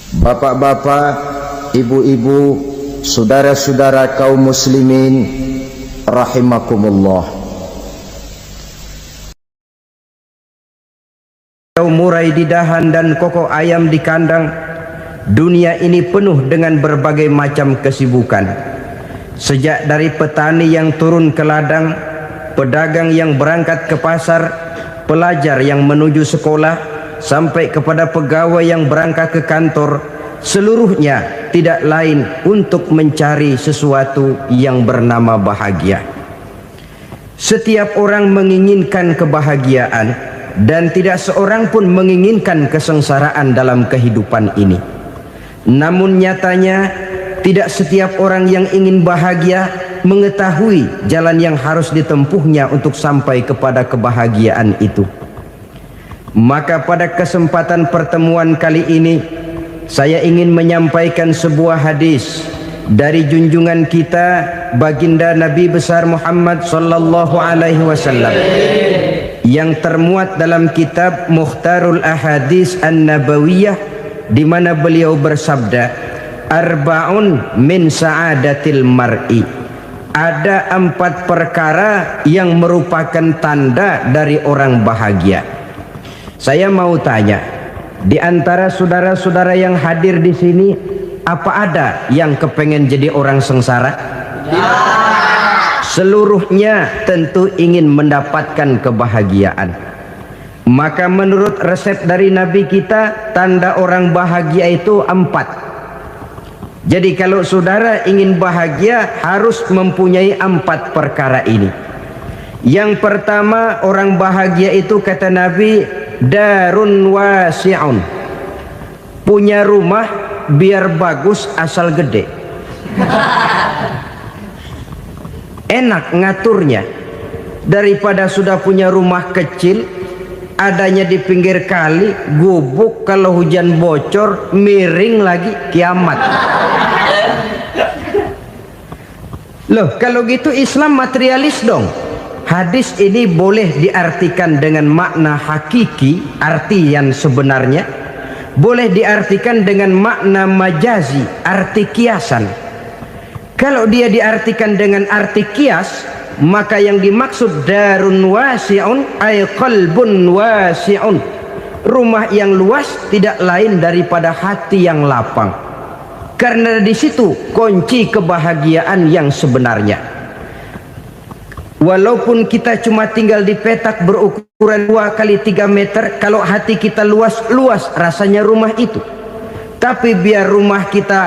Bapak-bapak, ibu-ibu, saudara-saudara kaum muslimin rahimakumullah. Murai di dahan dan koko ayam di kandang. Dunia ini penuh dengan berbagai macam kesibukan. Sejak dari petani yang turun ke ladang, pedagang yang berangkat ke pasar, pelajar yang menuju sekolah, sampai kepada pegawai yang berangkat ke kantor, seluruhnya tidak lain untuk mencari sesuatu yang bernama bahagia. Setiap orang menginginkan kebahagiaan, dan tidak seorang pun menginginkan kesengsaraan dalam kehidupan ini. Namun nyatanya tidak setiap orang yang ingin bahagia mengetahui jalan yang harus ditempuhnya untuk sampai kepada kebahagiaan itu. Maka pada kesempatan pertemuan kali ini, saya ingin menyampaikan sebuah hadis dari junjungan kita baginda Nabi besar Muhammad sallallahu alaihi wasallam yang termuat dalam kitab Mukhtarul Ahadits An-Nabawiyah, di mana beliau bersabda, arba'un min sa'adatil mar'i. Ada 4 perkara yang merupakan tanda dari orang bahagia. Saya mau tanya, di antara saudara-saudara yang hadir di sini, apa ada yang kepengen jadi orang sengsara? Ya. Seluruhnya tentu ingin mendapatkan kebahagiaan. Maka menurut resep dari Nabi kita, tanda orang bahagia itu 4. Jadi kalau saudara ingin bahagia, harus mempunyai 4 perkara ini. Yang pertama, orang bahagia itu kata Nabi, darun wasi'un. Punya rumah biar bagus asal gede. Enak ngaturnya, daripada sudah punya rumah kecil adanya di pinggir kali, gubuk, kalau hujan bocor miring lagi, kiamat. Loh, kalau gitu Islam materialis dong. Hadis ini boleh diartikan dengan makna hakiki, arti yang sebenarnya, boleh diartikan dengan makna majazi, arti kiasan. Kalau dia diartikan dengan arti kias, maka yang dimaksud darun wasi'un ay qalbun wasi'un. Rumah yang luas tidak lain daripada hati yang lapang. Karena di situ kunci kebahagiaan yang sebenarnya. Walaupun kita cuma tinggal di petak berukuran 2 kali 3 meter, kalau hati kita luas rasanya rumah itu. Tapi biar rumah kita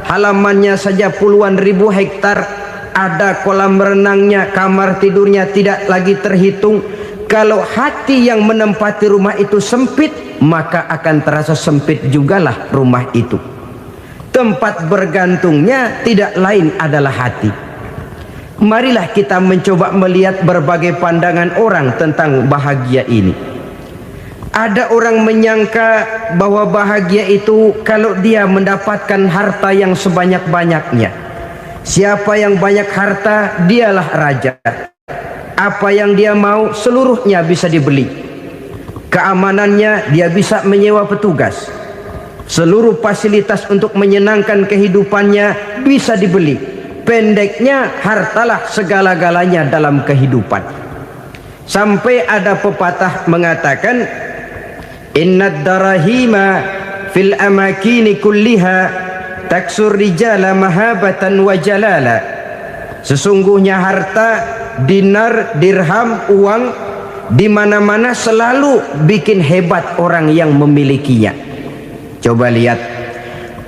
halamannya saja puluhan ribu hektar, ada kolam renangnya, kamar tidurnya tidak lagi terhitung. Kalau hati yang menempati rumah itu sempit, maka akan terasa sempit jugalah rumah itu. Tempat bergantungnya tidak lain adalah hati. Marilah kita mencoba melihat berbagai pandangan orang tentang bahagia ini. Ada orang menyangka bahwa bahagia itu kalau dia mendapatkan harta yang sebanyak-banyaknya. Siapa yang banyak harta, dialah raja. Apa yang dia mau, seluruhnya bisa dibeli. Keamanannya, dia bisa menyewa petugas. Seluruh fasilitas untuk menyenangkan kehidupannya bisa dibeli. Pendeknya, hartalah segala-galanya dalam kehidupan. Sampai ada pepatah mengatakan, innad darahima fil amakini kulliha taksur rijala mahabatan wa jalala. Sesungguhnya harta, dinar, dirham, uang di mana-mana selalu bikin hebat orang yang memilikinya. Coba lihat,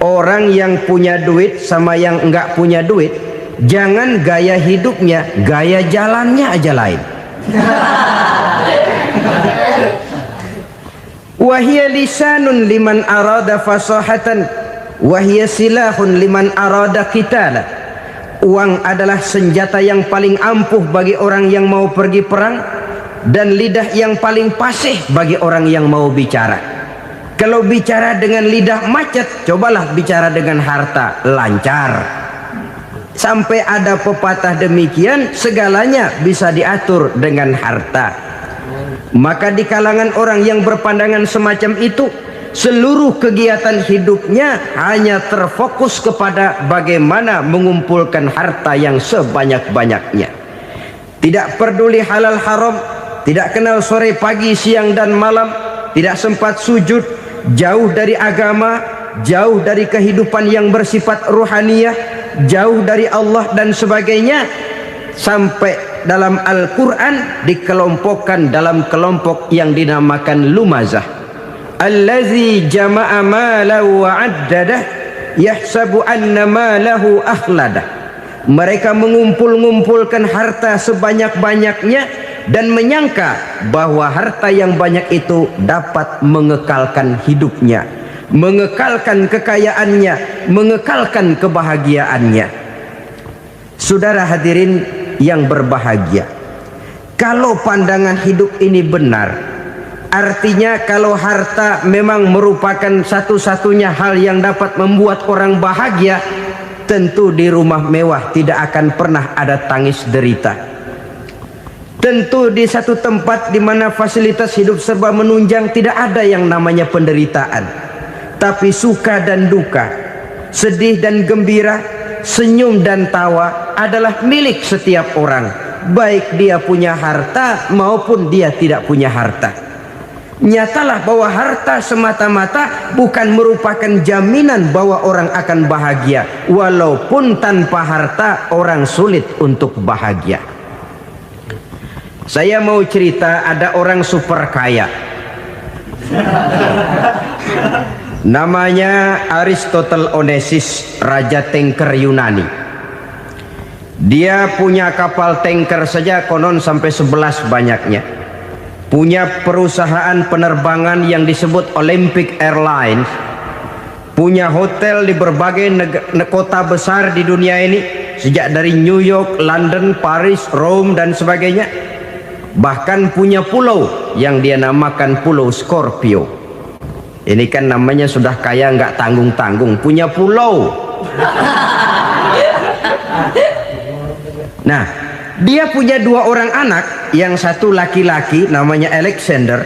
orang yang punya duit sama yang enggak punya duit, jangan gaya hidupnya, gaya jalannya aja lain. Wahia lisanun liman arada fasahatan, wahia silahun liman arada qitala. Uang adalah senjata yang paling ampuh bagi orang yang mau pergi perang, dan lidah yang paling fasih bagi orang yang mau bicara. Kalau bicara dengan lidah macet, cobalah bicara dengan harta, lancar. Sampai ada pepatah demikian, segalanya bisa diatur dengan harta. Maka di kalangan orang yang berpandangan semacam itu, seluruh kegiatan hidupnya hanya terfokus kepada bagaimana mengumpulkan harta yang sebanyak-banyaknya. Tidak peduli halal haram, tidak kenal sore pagi siang dan malam, tidak sempat sujud, jauh dari agama, jauh dari kehidupan yang bersifat ruhaniyah, jauh dari Allah dan sebagainya. Sampai dalam Al-Quran dikelompokkan dalam kelompok yang dinamakan lumazah. Allazi jama'a malahu wa 'addadah yahsabu anna malahu akhladah. Mereka mengumpul-ngumpulkan harta sebanyak-banyaknya dan menyangka bahwa harta yang banyak itu dapat mengekalkan hidupnya, mengekalkan kekayaannya, mengekalkan kebahagiaannya. Saudara hadirin yang berbahagia, kalau pandangan hidup ini benar, artinya kalau harta memang merupakan satu-satunya hal yang dapat membuat orang bahagia, tentu di rumah mewah tidak akan pernah ada tangis derita. Tentu di satu tempat di mana fasilitas hidup serba menunjang tidak ada yang namanya penderitaan. Tapi suka dan duka, sedih dan gembira, senyum dan tawa adalah milik setiap orang, baik dia punya harta maupun dia tidak punya harta. Nyatalah bahwa harta semata-mata bukan merupakan jaminan bahwa orang akan bahagia, walaupun tanpa harta orang sulit untuk bahagia. Saya mau cerita, ada orang super kaya, namanya Aristotle Onesimus, raja tanker Yunani. Dia punya kapal tanker saja konon sampai 11 banyaknya. Punya perusahaan penerbangan yang disebut Olympic Airlines. Punya hotel di berbagai kota besar di dunia ini, sejak dari New York, London, Paris, Rome dan sebagainya. Bahkan punya pulau yang dia namakan Pulau Scorpio. Ini kan namanya sudah kaya nggak tanggung-tanggung, punya pulau. Nah, dia punya 2 orang anak, yang satu laki-laki namanya Alexander,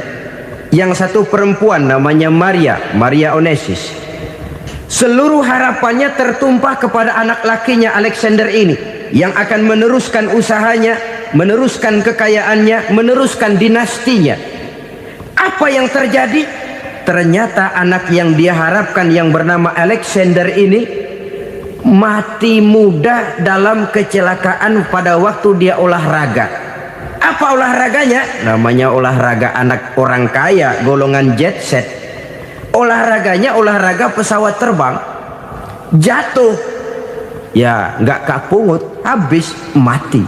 yang satu perempuan namanya Maria Onesimus. Seluruh harapannya tertumpah kepada anak lakinya Alexander ini, yang akan meneruskan usahanya, meneruskan kekayaannya, meneruskan dinastinya. Apa yang terjadi? Ternyata anak yang dia harapkan yang bernama Alexander ini mati muda dalam kecelakaan pada waktu dia olahraga. Apa olahraganya? Namanya olahraga anak orang kaya, golongan jet set. Olahraganya olahraga pesawat terbang. Jatuh, ya nggak kapungut, habis mati.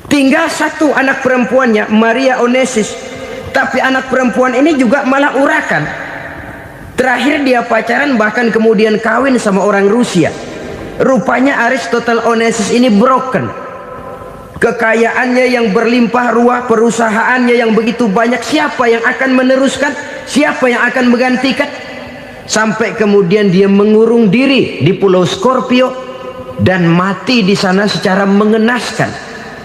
Tinggal satu anak perempuannya, Maria Onesimus. Tapi anak perempuan ini juga malah urakan. Terakhir dia pacaran, bahkan kemudian kawin sama orang Rusia. Rupanya Aristotle Onesimus ini broken. Kekayaannya yang berlimpah ruah, perusahaannya yang begitu banyak, siapa yang akan meneruskan? Siapa yang akan menggantikan? Sampai kemudian dia mengurung diri di Pulau Scorpio dan mati di sana secara mengenaskan.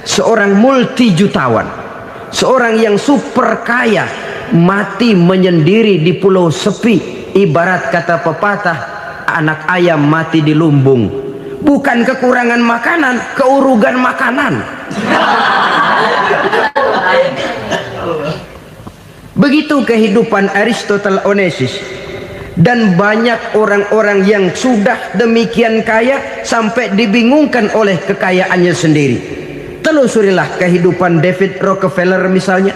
Seorang multi-jutawan, seorang yang super kaya, mati menyendiri di pulau sepi. Ibarat kata pepatah, anak ayam mati di lumbung. Bukan kekurangan makanan, keurugan makanan. Begitu kehidupan Aristotle Onesimus. Dan banyak orang-orang yang sudah demikian kaya sampai dibingungkan oleh kekayaannya sendiri. Telusurilah kehidupan David Rockefeller misalnya,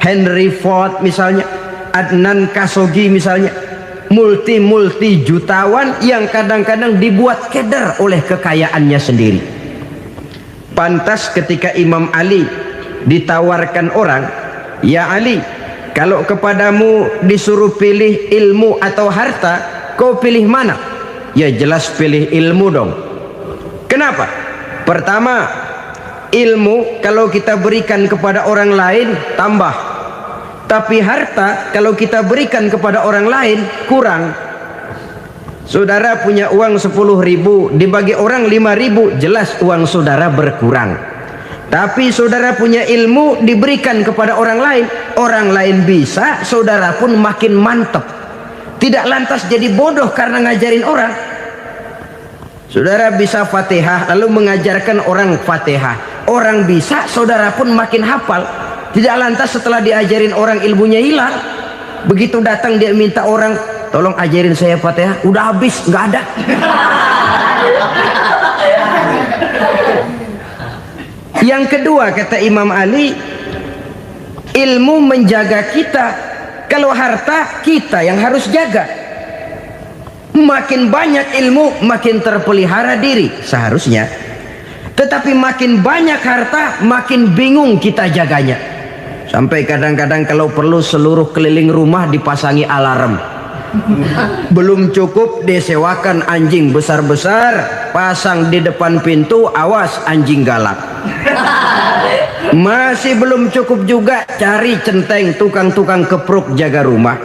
Henry Ford misalnya, Adnan Khashoggi misalnya. Multi jutawan yang kadang-kadang dibuat keder oleh kekayaannya sendiri. Pantas ketika Imam Ali ditawarkan orang, "Ya Ali, kalau kepadamu disuruh pilih ilmu atau harta, kau pilih mana?" Ya jelas pilih ilmu dong. Kenapa? Pertama, ilmu kalau kita berikan kepada orang lain tambah. Tapi harta kalau kita berikan kepada orang lain kurang. Saudara punya uang 10.000, dibagi orang 5.000, jelas uang saudara berkurang. Tapi saudara punya ilmu diberikan kepada orang lain bisa, saudara pun makin mantap. Tidak lantas jadi bodoh karena ngajarin orang. Saudara bisa Fatihah lalu mengajarkan orang Fatihah. Orang bisa, saudara pun makin hafal. Tidak lantas setelah diajarin orang ilmunya hilang. Begitu datang dia minta orang, tolong ajarin saya Fatihah, udah habis, nggak ada. Yang kedua kata Imam Ali, ilmu menjaga kita. Kalau harta kita yang harus jaga. Makin banyak ilmu makin terpelihara diri seharusnya. Tetapi makin banyak harta makin bingung kita jaganya. Sampai kadang-kadang kalau perlu seluruh keliling rumah dipasangi alarm. Belum cukup disewakan anjing besar-besar, pasang di depan pintu, awas anjing galak. Masih belum cukup juga cari centeng tukang-tukang kepruk jaga rumah.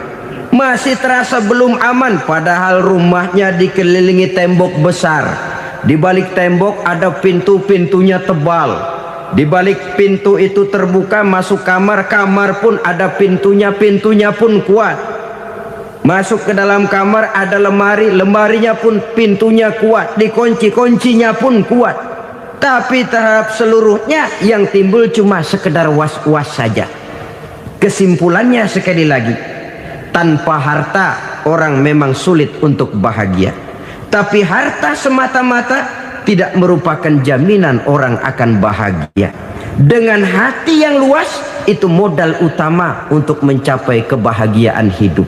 Masih terasa belum aman padahal rumahnya dikelilingi tembok besar. Di balik tembok ada pintu-pintunya tebal. Di balik pintu itu terbuka masuk kamar, kamar pun ada pintunya, pintunya pun kuat. Masuk ke dalam kamar ada lemari, lemarinya pun pintunya kuat, dikunci, kuncinya pun kuat. Tapi terhadap seluruhnya yang timbul cuma sekedar was-was saja. Kesimpulannya sekali lagi, tanpa harta orang memang sulit untuk bahagia. Tapi harta semata-mata tidak merupakan jaminan orang akan bahagia. Dengan hati yang luas itu modal utama untuk mencapai kebahagiaan hidup.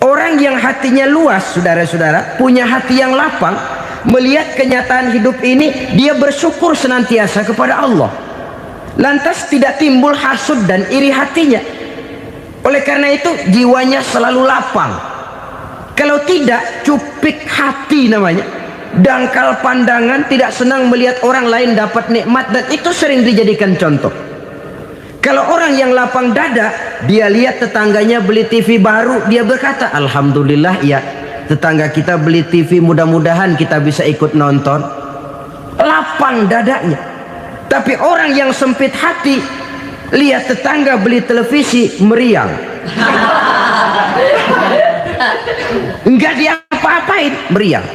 Orang yang hatinya luas, saudara-saudara, punya hati yang lapang, melihat kenyataan hidup ini, dia bersyukur senantiasa kepada Allah. Lantas tidak timbul hasud dan iri hatinya. Oleh karena itu jiwanya selalu lapang. Kalau tidak, cupik hati namanya, dangkal pandangan, tidak senang melihat orang lain dapat nikmat, dan itu sering dijadikan contoh. Kalau orang yang lapang dada, dia lihat tetangganya beli TV baru, dia berkata, alhamdulillah ya, tetangga kita beli TV, mudah-mudahan kita bisa ikut nonton. Lapang dadanya. Tapi orang yang sempit hati, lihat tetangga beli televisi, meriang. Enggak dia apa-apain, meriang.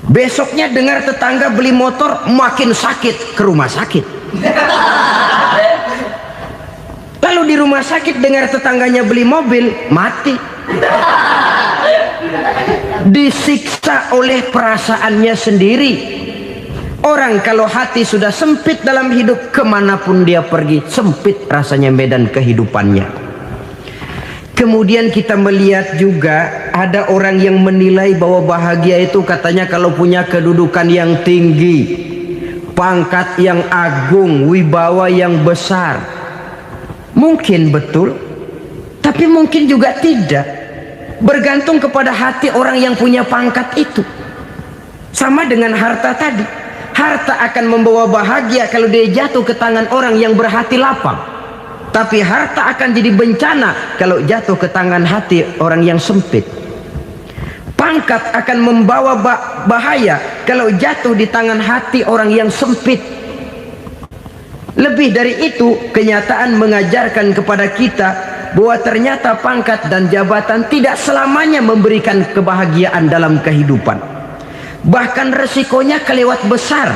Besoknya dengar tetangga beli motor, makin sakit, ke rumah sakit. Lalu di rumah sakit dengar tetangganya beli mobil, mati. Disiksa oleh perasaannya sendiri. Orang kalau hati sudah sempit dalam hidup, kemanapun dia pergi, sempit rasanya medan kehidupannya. Kemudian kita melihat juga ada orang yang menilai bahwa bahagia itu katanya kalau punya kedudukan yang tinggi, pangkat yang agung, wibawa yang besar. Mungkin betul, tapi mungkin juga tidak. Bergantung kepada hati orang yang punya pangkat itu. Sama dengan harta tadi. Harta akan membawa bahagia kalau dia jatuh ke tangan orang yang berhati lapang. Tapi harta akan jadi bencana kalau jatuh ke tangan hati orang yang sempit. Pangkat akan membawa bahaya kalau jatuh di tangan hati orang yang sempit. Lebih dari itu, kenyataan mengajarkan kepada kita bahwa ternyata pangkat dan jabatan tidak selamanya memberikan kebahagiaan dalam kehidupan. Bahkan resikonya kelewat besar.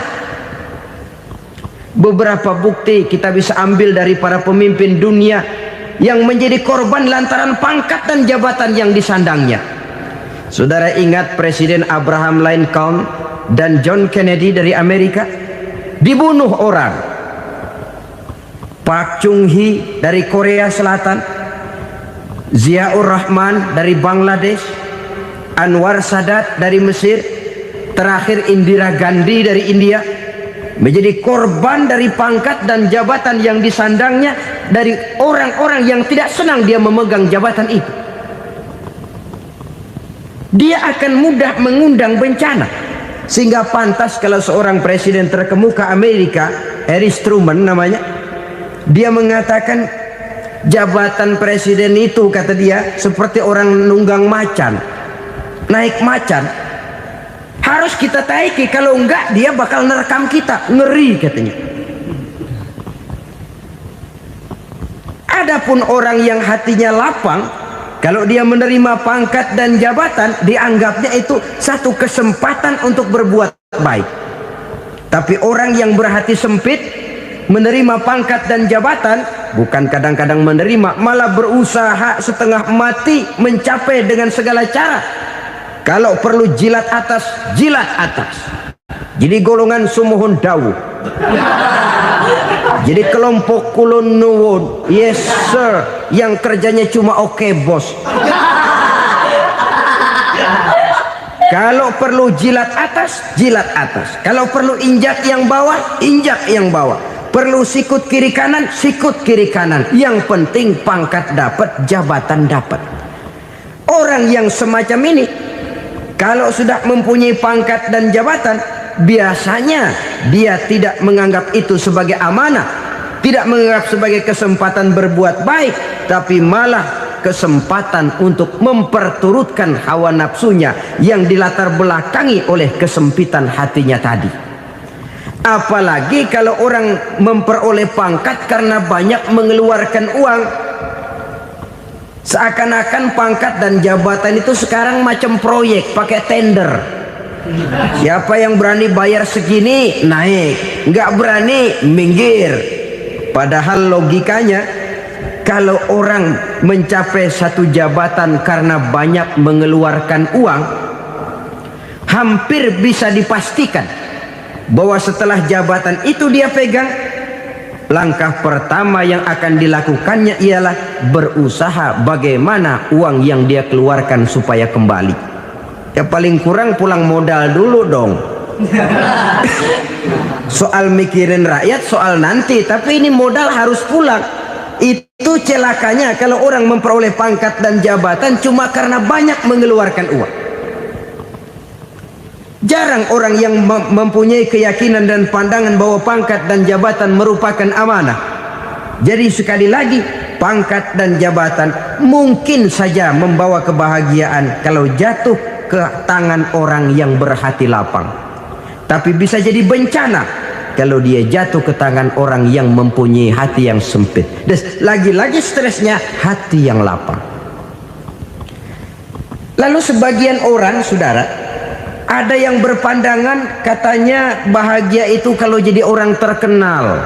Beberapa bukti kita bisa ambil dari para pemimpin dunia yang menjadi korban lantaran pangkat dan jabatan yang disandangnya. Saudara ingat Presiden Abraham Lincoln dan John Kennedy dari Amerika? Dibunuh orang. Park Chung-hee dari Korea Selatan, Ziaur Rahman dari Bangladesh, Anwar Sadat dari Mesir, terakhir Indira Gandhi dari India, menjadi korban dari pangkat dan jabatan yang disandangnya dari orang-orang yang tidak senang dia memegang jabatan itu. Dia akan mudah mengundang bencana, sehingga pantas kalau seorang presiden terkemuka Amerika, Harry Truman namanya, dia mengatakan jabatan presiden itu, kata dia, seperti orang nunggang macan, naik macan. Harus kita taiki, kalau enggak dia bakal nerekam kita, ngeri katanya. Adapun orang yang hatinya lapang, kalau dia menerima pangkat dan jabatan, dianggapnya itu satu kesempatan untuk berbuat baik. Tapi orang yang berhati sempit, menerima pangkat dan jabatan, bukan kadang-kadang menerima, malah berusaha setengah mati mencapai dengan segala cara. Kalau perlu jilat atas, jilat atas. Jadi golongan sumuhun dawu. Jadi kelompok kulon nuwun, yes sir, yang kerjanya cuma oke bos. Kalau perlu jilat atas, jilat atas. Kalau perlu injak yang bawah, injak yang bawah. Perlu sikut kiri kanan, sikut kiri kanan. Yang penting pangkat dapat, jabatan dapat. Orang yang semacam ini, kalau sudah mempunyai pangkat dan jabatan, biasanya dia tidak menganggap itu sebagai amanah, tidak menganggap sebagai kesempatan berbuat baik, tapi malah kesempatan untuk memperturutkan hawa nafsunya yang dilatar belakangi oleh kesempitan hatinya tadi. Apalagi kalau orang memperoleh pangkat karena banyak mengeluarkan uang. Seakan-akan pangkat dan jabatan itu sekarang macam proyek, pakai tender. Siapa yang berani bayar segini naik, nggak berani minggir. Padahal logikanya, kalau orang mencapai satu jabatan karena banyak mengeluarkan uang, hampir bisa dipastikan bahwa setelah jabatan itu dia pegang, langkah pertama yang akan dilakukannya ialah berusaha bagaimana uang yang dia keluarkan supaya kembali. Ya paling kurang pulang modal dulu dong. Soal mikirin rakyat soal nanti, tapi ini modal harus pulang. Itu celakanya kalau orang memperoleh pangkat dan jabatan cuma karena banyak mengeluarkan uang. Jarang orang yang mempunyai keyakinan dan pandangan bahwa pangkat dan jabatan merupakan amanah. Jadi sekali lagi, pangkat dan jabatan mungkin saja membawa kebahagiaan kalau jatuh ke tangan orang yang berhati lapang. Tapi bisa jadi bencana kalau dia jatuh ke tangan orang yang mempunyai hati yang sempit. Dan lagi-lagi stresnya hati yang lapang. Lalu sebagian orang, saudara, ada yang berpandangan katanya bahagia itu kalau jadi orang terkenal,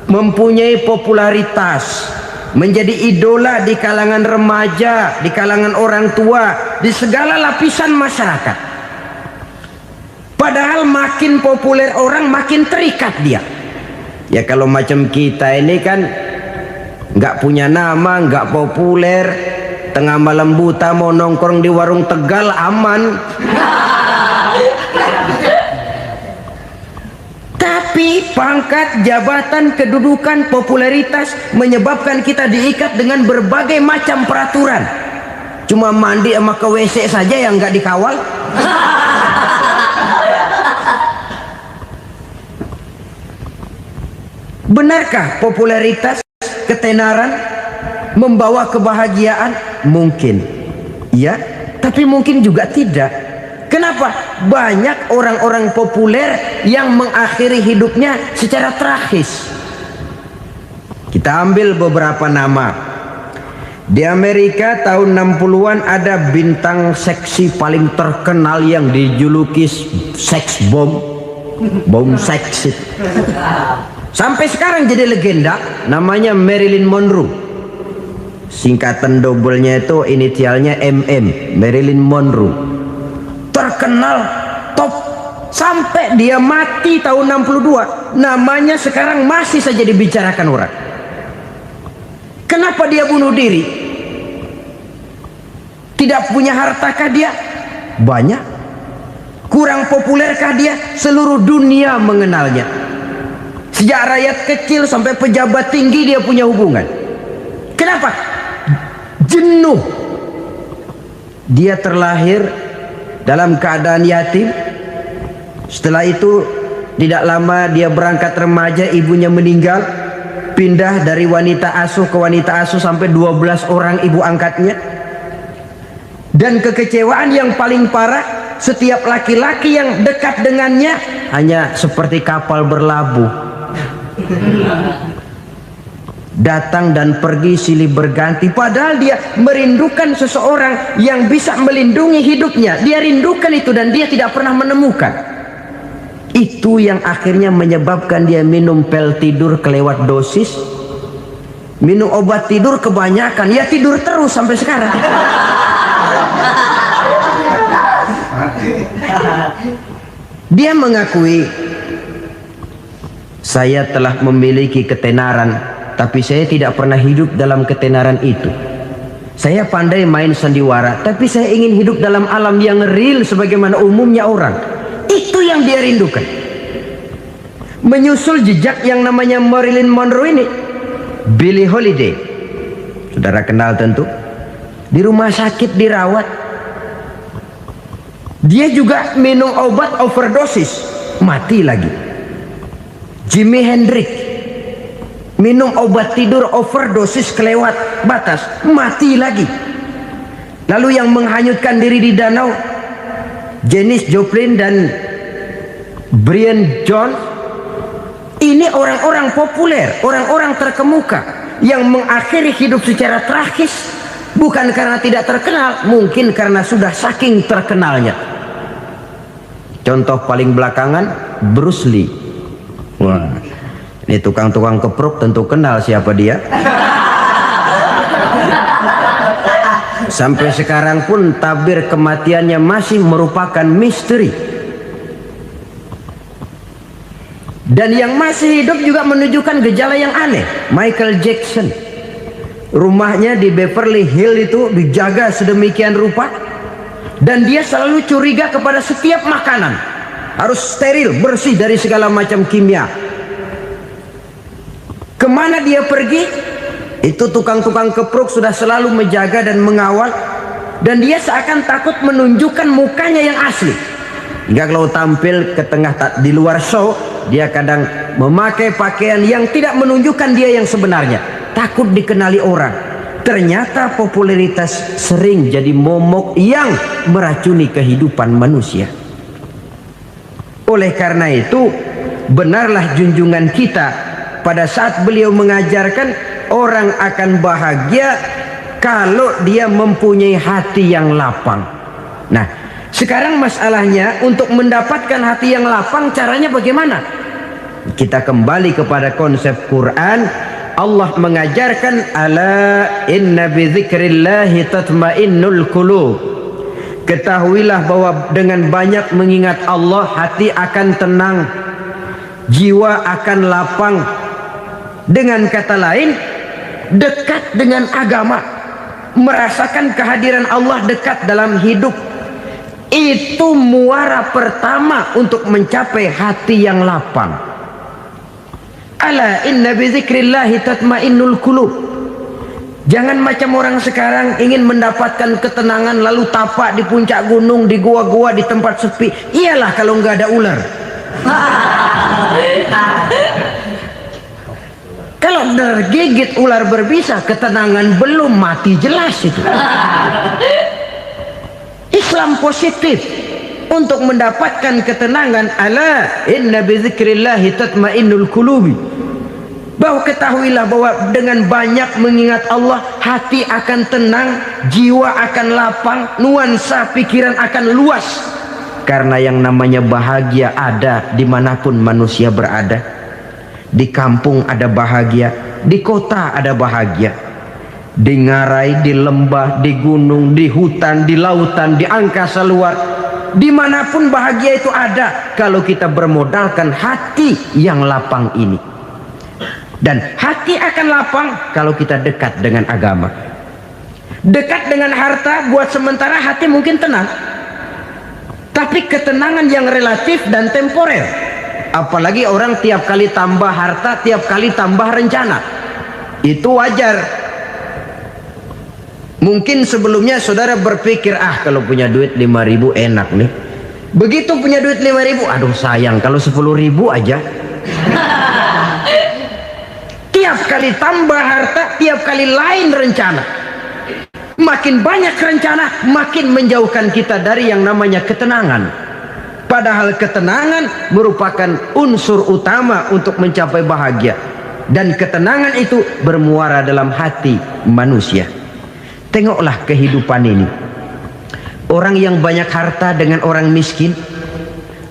mempunyai popularitas, menjadi idola di kalangan remaja, di kalangan orang tua, di segala lapisan masyarakat. Padahal makin populer orang makin terikat dia. Ya kalau macam kita ini kan nggak punya nama, nggak populer, tengah malam buta mau nongkrong di warung Tegal aman. Tapi pangkat, jabatan, kedudukan, popularitas menyebabkan kita diikat dengan berbagai macam peraturan. Cuma mandi sama ke WC saja yang nggak dikawal. Benarkah popularitas, ketenaran membawa kebahagiaan? Mungkin ya, tapi mungkin juga tidak. Kenapa? Banyak orang-orang populer yang mengakhiri hidupnya secara tragis. Kita ambil beberapa nama. Di Amerika tahun 60-an ada bintang seksi paling terkenal yang dijuluki seks bom, bom seks. Sampai sekarang jadi legenda, namanya Marilyn Monroe. Singkatan doublenya itu inisialnya MM, Marilyn Monroe. Terkenal top sampai dia mati tahun 62, namanya sekarang masih saja dibicarakan orang. Kenapa dia bunuh diri? Tidak punya hartakah dia? Banyak. Kurang populerkah dia? Seluruh dunia mengenalnya. Sejak rakyat kecil sampai pejabat tinggi dia punya hubungan. Kenapa? Jenuh. Dia terlahir dalam keadaan yatim. Setelah itu tidak lama dia berangkat remaja, ibunya meninggal. Pindah dari wanita asuh ke wanita asuh sampai 12 orang ibu angkatnya. Dan kekecewaan yang paling parah, setiap laki-laki yang dekat dengannya hanya seperti kapal berlabuh, datang dan pergi silih berganti, padahal dia merindukan seseorang yang bisa melindungi hidupnya. Dia rindukan itu dan dia tidak pernah menemukan. Itu yang akhirnya menyebabkan dia minum pil tidur kelewat dosis, minum obat tidur kebanyakan, ya tidur terus sampai sekarang. Dia mengakui, saya telah memiliki ketenaran, tapi saya tidak pernah hidup dalam ketenaran itu. Saya pandai main sandiwara, tapi saya ingin hidup dalam alam yang real sebagaimana umumnya orang. Itu yang dia rindukan. Menyusul jejak yang namanya Marilyn Monroe ini, Billie Holiday, saudara kenal tentu, di rumah sakit dirawat. Dia juga minum obat overdosis, mati lagi. Jimi Hendrix minum obat tidur overdosis kelewat batas, mati lagi. Lalu yang menghanyutkan diri di danau, Janis Joplin dan Brian Jones. Ini orang-orang populer, orang-orang terkemuka yang mengakhiri hidup secara tragis, bukan karena tidak terkenal, mungkin karena sudah saking terkenalnya. Contoh paling belakangan, Bruce Lee. Wah, ini tukang-tukang kepruk tentu kenal siapa dia. Sampai sekarang pun tabir kematiannya masih merupakan misteri. Dan yang masih hidup juga menunjukkan gejala yang aneh. Michael Jackson, rumahnya di Beverly Hills itu dijaga sedemikian rupa, dan dia selalu curiga kepada setiap makanan harus steril, bersih dari segala macam kimia. Kemana dia pergi, itu tukang-tukang kepruk sudah selalu menjaga dan mengawal, dan dia seakan takut menunjukkan mukanya yang asli. Hingga kalau tampil ke tengah di luar show, dia kadang memakai pakaian yang tidak menunjukkan dia yang sebenarnya, takut dikenali orang. Ternyata popularitas sering jadi momok yang meracuni kehidupan manusia. Oleh karena itu, benarlah junjungan kita pada saat beliau mengajarkan orang akan bahagia kalau dia mempunyai hati yang lapang. Nah, sekarang masalahnya untuk mendapatkan hati yang lapang, caranya bagaimana? Kita kembali kepada konsep Quran. Allah mengajarkan, ala inna bi dzikrillahi tatmainnul qulub. Ketahuilah bahwa dengan banyak mengingat Allah, hati akan tenang, jiwa akan lapang. Dengan kata lain, dekat dengan agama, merasakan kehadiran Allah dekat dalam hidup. Itu muara pertama untuk mencapai hati yang lapang. Ala inna bi dzikrillahi tatmainnul qulub. Jangan macam orang sekarang ingin mendapatkan ketenangan lalu tapak di puncak gunung, di gua-gua, di tempat sepi. Iyalah kalau nggak ada ular. Kalau tergigit ular berbisa, ketenangan belum, mati jelas itu. Islam positif untuk mendapatkan ketenangan. Ala inna bi dzikrillahi tatmainnul qulubi. Bahwa ketahuilah bahwa dengan banyak mengingat Allah, hati akan tenang, jiwa akan lapang, nuansa pikiran akan luas. Karena yang namanya bahagia ada dimanapun manusia berada. Di kampung ada bahagia, di kota ada bahagia, di ngarai, di lembah, di gunung, di hutan, di lautan, di angkasa luar, dimanapun bahagia itu ada kalau kita bermodalkan hati yang lapang ini. Dan hati akan lapang kalau kita dekat dengan agama. Dekat dengan harta buat sementara hati mungkin tenang, tapi ketenangan yang relatif dan temporer. Apalagi orang tiap kali tambah harta, tiap kali tambah rencana, itu wajar. Mungkin sebelumnya saudara berpikir, kalau punya duit 5.000 enak nih. Begitu punya duit 5.000, aduh sayang kalau 10.000 aja. Tiap kali tambah harta, tiap kali lain rencana. Makin banyak rencana, makin menjauhkan kita dari yang namanya ketenangan. Padahal ketenangan merupakan unsur utama untuk mencapai bahagia. Dan ketenangan itu bermuara dalam hati manusia. Tengoklah kehidupan ini. Orang yang banyak harta dengan orang miskin,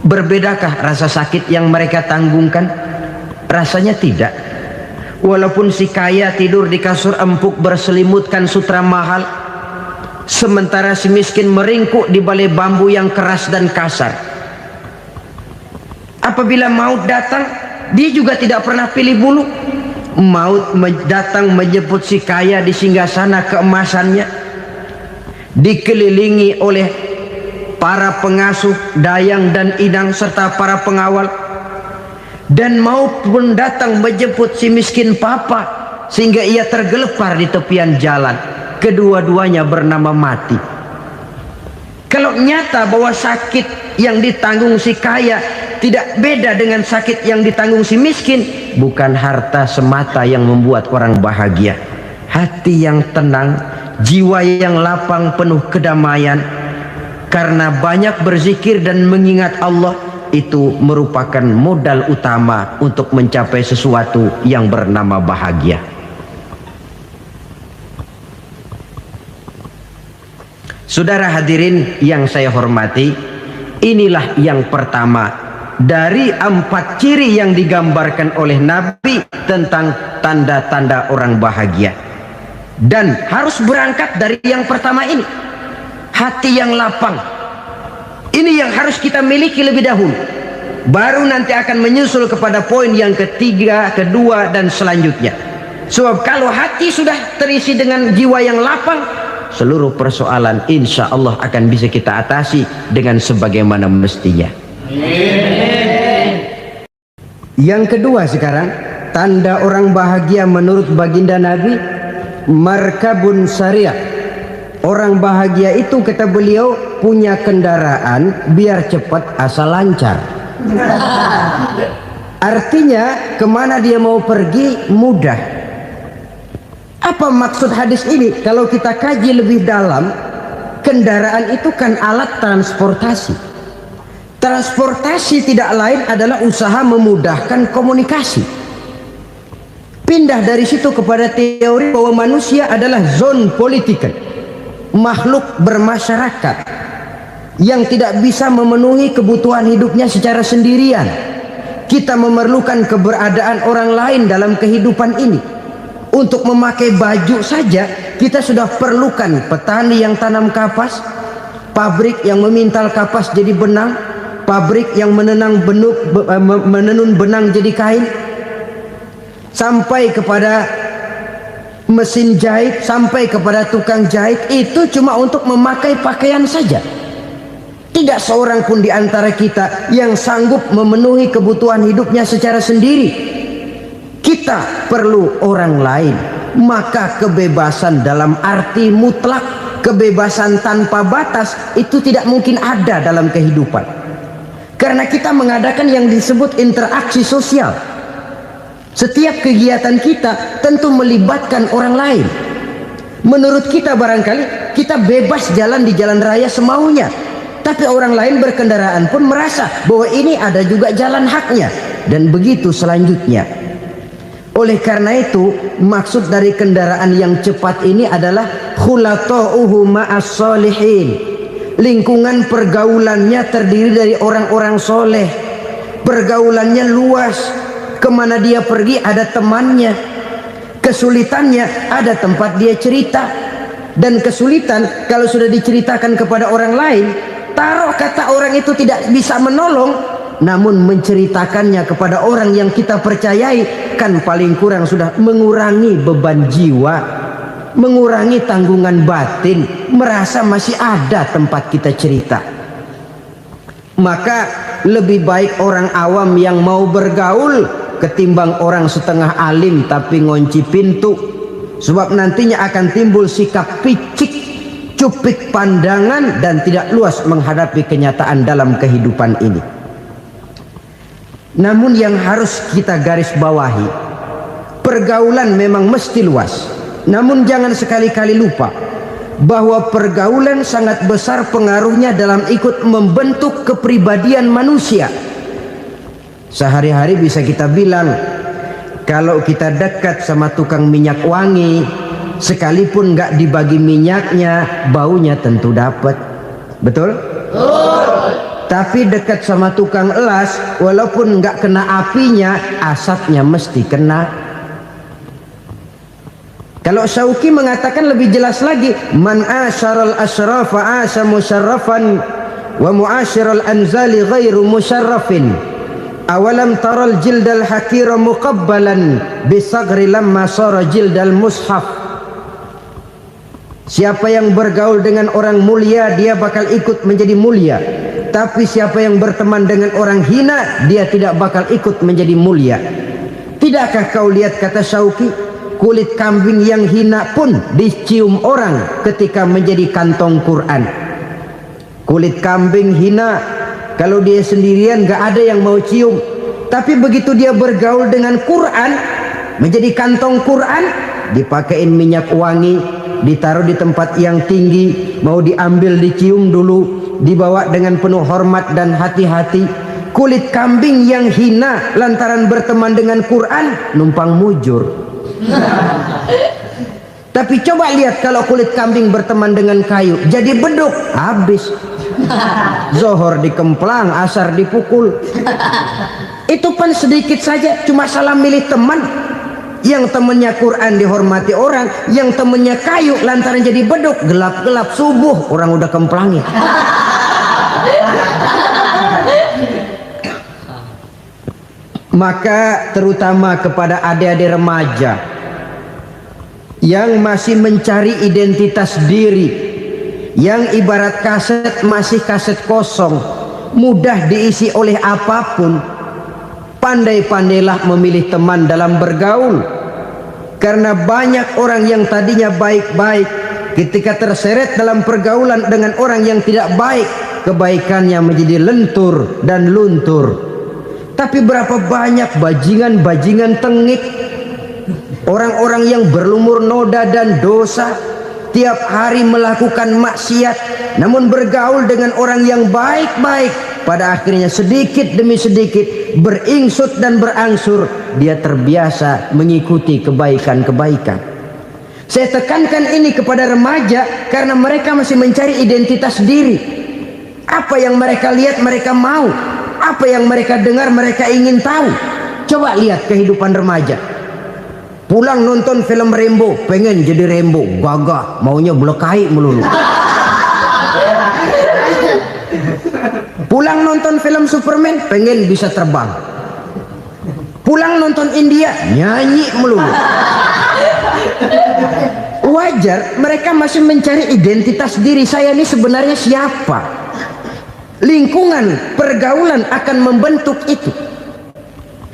berbedakah rasa sakit yang mereka tanggungkan? Rasanya tidak. Walaupun si kaya tidur di kasur empuk berselimutkan sutra mahal, sementara si miskin meringkuk di balai bambu yang keras dan kasar. Apabila maut datang, dia juga tidak pernah pilih bulu. Maut datang menjemput si kaya di singgasana keemasannya, dikelilingi oleh para pengasuh, dayang dan inang serta para pengawal. Dan maut pun datang menjemput si miskin papa, sehingga ia tergelepar di tepian jalan. Kedua-duanya bernama mati. Kalau nyata bahwa sakit yang ditanggung si kaya tidak beda dengan sakit yang ditanggung si miskin, bukan harta semata yang membuat orang bahagia. Hati yang tenang, jiwa yang lapang penuh kedamaian karena banyak berzikir dan mengingat Allah, itu merupakan modal utama untuk mencapai sesuatu yang bernama bahagia. Saudara hadirin yang saya hormati, inilah yang pertama dari 4 ciri yang digambarkan oleh Nabi tentang tanda-tanda orang bahagia. Dan harus berangkat dari yang pertama ini, hati yang lapang. Ini yang harus kita miliki lebih dahulu, baru nanti akan menyusul kepada poin yang ketiga, kedua dan selanjutnya. Sebab kalau hati sudah terisi dengan jiwa yang lapang, seluruh persoalan insya Allah akan bisa kita atasi dengan sebagaimana mestinya. Yang kedua sekarang, tanda orang bahagia menurut baginda Nabi, markabun syariah. Orang bahagia itu, kata beliau, punya kendaraan biar cepat asal lancar. Artinya kemana dia mau pergi mudah. Apa maksud hadis ini? Kalau kita kaji lebih dalam, kendaraan itu kan alat transportasi. Transportasi tidak lain adalah usaha memudahkan komunikasi. Pindah dari situ kepada teori bahwa manusia adalah zon political, makhluk bermasyarakat yang tidak bisa memenuhi kebutuhan hidupnya secara sendirian. Kita memerlukan keberadaan orang lain dalam kehidupan ini. Untuk memakai baju saja kita sudah perlukan petani yang tanam kapas, pabrik yang memintal kapas jadi benang, pabrik yang menenun benang jadi kain, sampai kepada mesin jahit, sampai kepada tukang jahit. Itu cuma untuk memakai pakaian saja. Tidak seorang pun di antara kita yang sanggup memenuhi kebutuhan hidupnya secara sendiri. Kita perlu orang lain. Maka kebebasan dalam arti mutlak, kebebasan tanpa batas, itu tidak mungkin ada dalam kehidupan. Karena kita mengadakan yang disebut interaksi sosial. Setiap kegiatan kita tentu melibatkan orang lain. Menurut kita barangkali kita bebas jalan di jalan raya semaunya, tapi orang lain berkendaraan pun merasa bahwa ini ada juga jalan haknya, dan begitu selanjutnya. Oleh karena itu, maksud dari kendaraan yang cepat ini adalah khulata'uhu ma'as solihin. Lingkungan pergaulannya terdiri dari orang-orang soleh. Pergaulannya luas. Kemana dia pergi ada temannya. Kesulitannya ada tempat dia cerita. Dan kesulitan kalau sudah diceritakan kepada orang lain, taruh kata orang itu tidak bisa menolong, namun menceritakannya kepada orang yang kita percayai, kan paling kurang sudah mengurangi beban jiwa, mengurangi tanggungan batin, merasa masih ada tempat kita cerita. Maka lebih baik orang awam yang mau bergaul ketimbang orang setengah alim tapi ngunci pintu. Sebab nantinya akan timbul sikap picik, cupik pandangan, dan tidak luas menghadapi kenyataan dalam kehidupan ini. Namun yang harus kita garis bawahi, pergaulan memang mesti luas. Namun jangan sekali-kali lupa bahwa pergaulan sangat besar pengaruhnya dalam ikut membentuk kepribadian manusia. Sehari-hari bisa kita bilang, kalau kita dekat sama tukang minyak wangi, sekalipun nggak dibagi minyaknya, baunya tentu dapat. Betul? Tapi dekat sama tukang elas, walaupun nggak kena apinya, asapnya mesti kena. Kalau Syauqi mengatakan lebih jelas lagi, man asyaral asrafa asa musyarrafan wa muasyiral anzali ghairu musyarrafin. Awalam taral jildal hakira muqabbalan bisagri lamma sara jildal mushaf. Siapa yang bergaul dengan orang mulia, dia bakal ikut menjadi mulia. Tapi siapa yang berteman dengan orang hina, dia tidak bakal ikut menjadi mulia. Tidakkah kau lihat, kata Syauqi, kulit kambing yang hina pun dicium orang ketika menjadi kantong Quran. Kulit kambing hina, kalau dia sendirian gak ada yang mau cium. Tapi begitu dia bergaul dengan Quran, menjadi kantong Quran, dipakein minyak wangi, ditaruh di tempat yang tinggi, mau diambil dicium dulu, dibawa dengan penuh hormat dan hati-hati. Kulit kambing yang hina lantaran berteman dengan Quran, numpang mujur. Tapi coba lihat kalau kulit kambing berteman dengan kayu, jadi beduk, habis. Zohor dikemplang, asar dipukul. Itu pun sedikit saja, cuma salah milih teman. Yang temannya Quran dihormati orang, yang temannya kayu lantaran jadi beduk, gelap-gelap subuh orang udah kemplangin. Maka terutama kepada adik-adik remaja yang masih mencari identitas diri, yang ibarat kaset masih kaset kosong, mudah diisi oleh apapun, pandai-pandailah memilih teman dalam bergaul. Karena banyak orang yang tadinya baik-baik, ketika terseret dalam pergaulan dengan orang yang tidak baik, kebaikannya menjadi lentur dan luntur. Tapi berapa banyak bajingan-bajingan tengik, orang-orang yang berlumur noda dan dosa, tiap hari melakukan maksiat, namun bergaul dengan orang yang baik-baik, pada akhirnya sedikit demi sedikit beringsut dan berangsur dia terbiasa mengikuti kebaikan-kebaikan. Saya tekankan ini kepada remaja karena mereka masih mencari identitas diri. Apa yang mereka lihat mereka mau, apa yang mereka dengar mereka ingin tahu. Coba lihat kehidupan remaja. Pulang nonton film Rambo, pengen jadi Rambo, gagah, maunya belekai melulu. Pulang nonton film Superman, pengen bisa terbang. Pulang nonton India, nyanyi melulu. Wajar, mereka masih mencari identitas diri. Saya ini sebenarnya siapa? Lingkungan, pergaulan akan membentuk itu.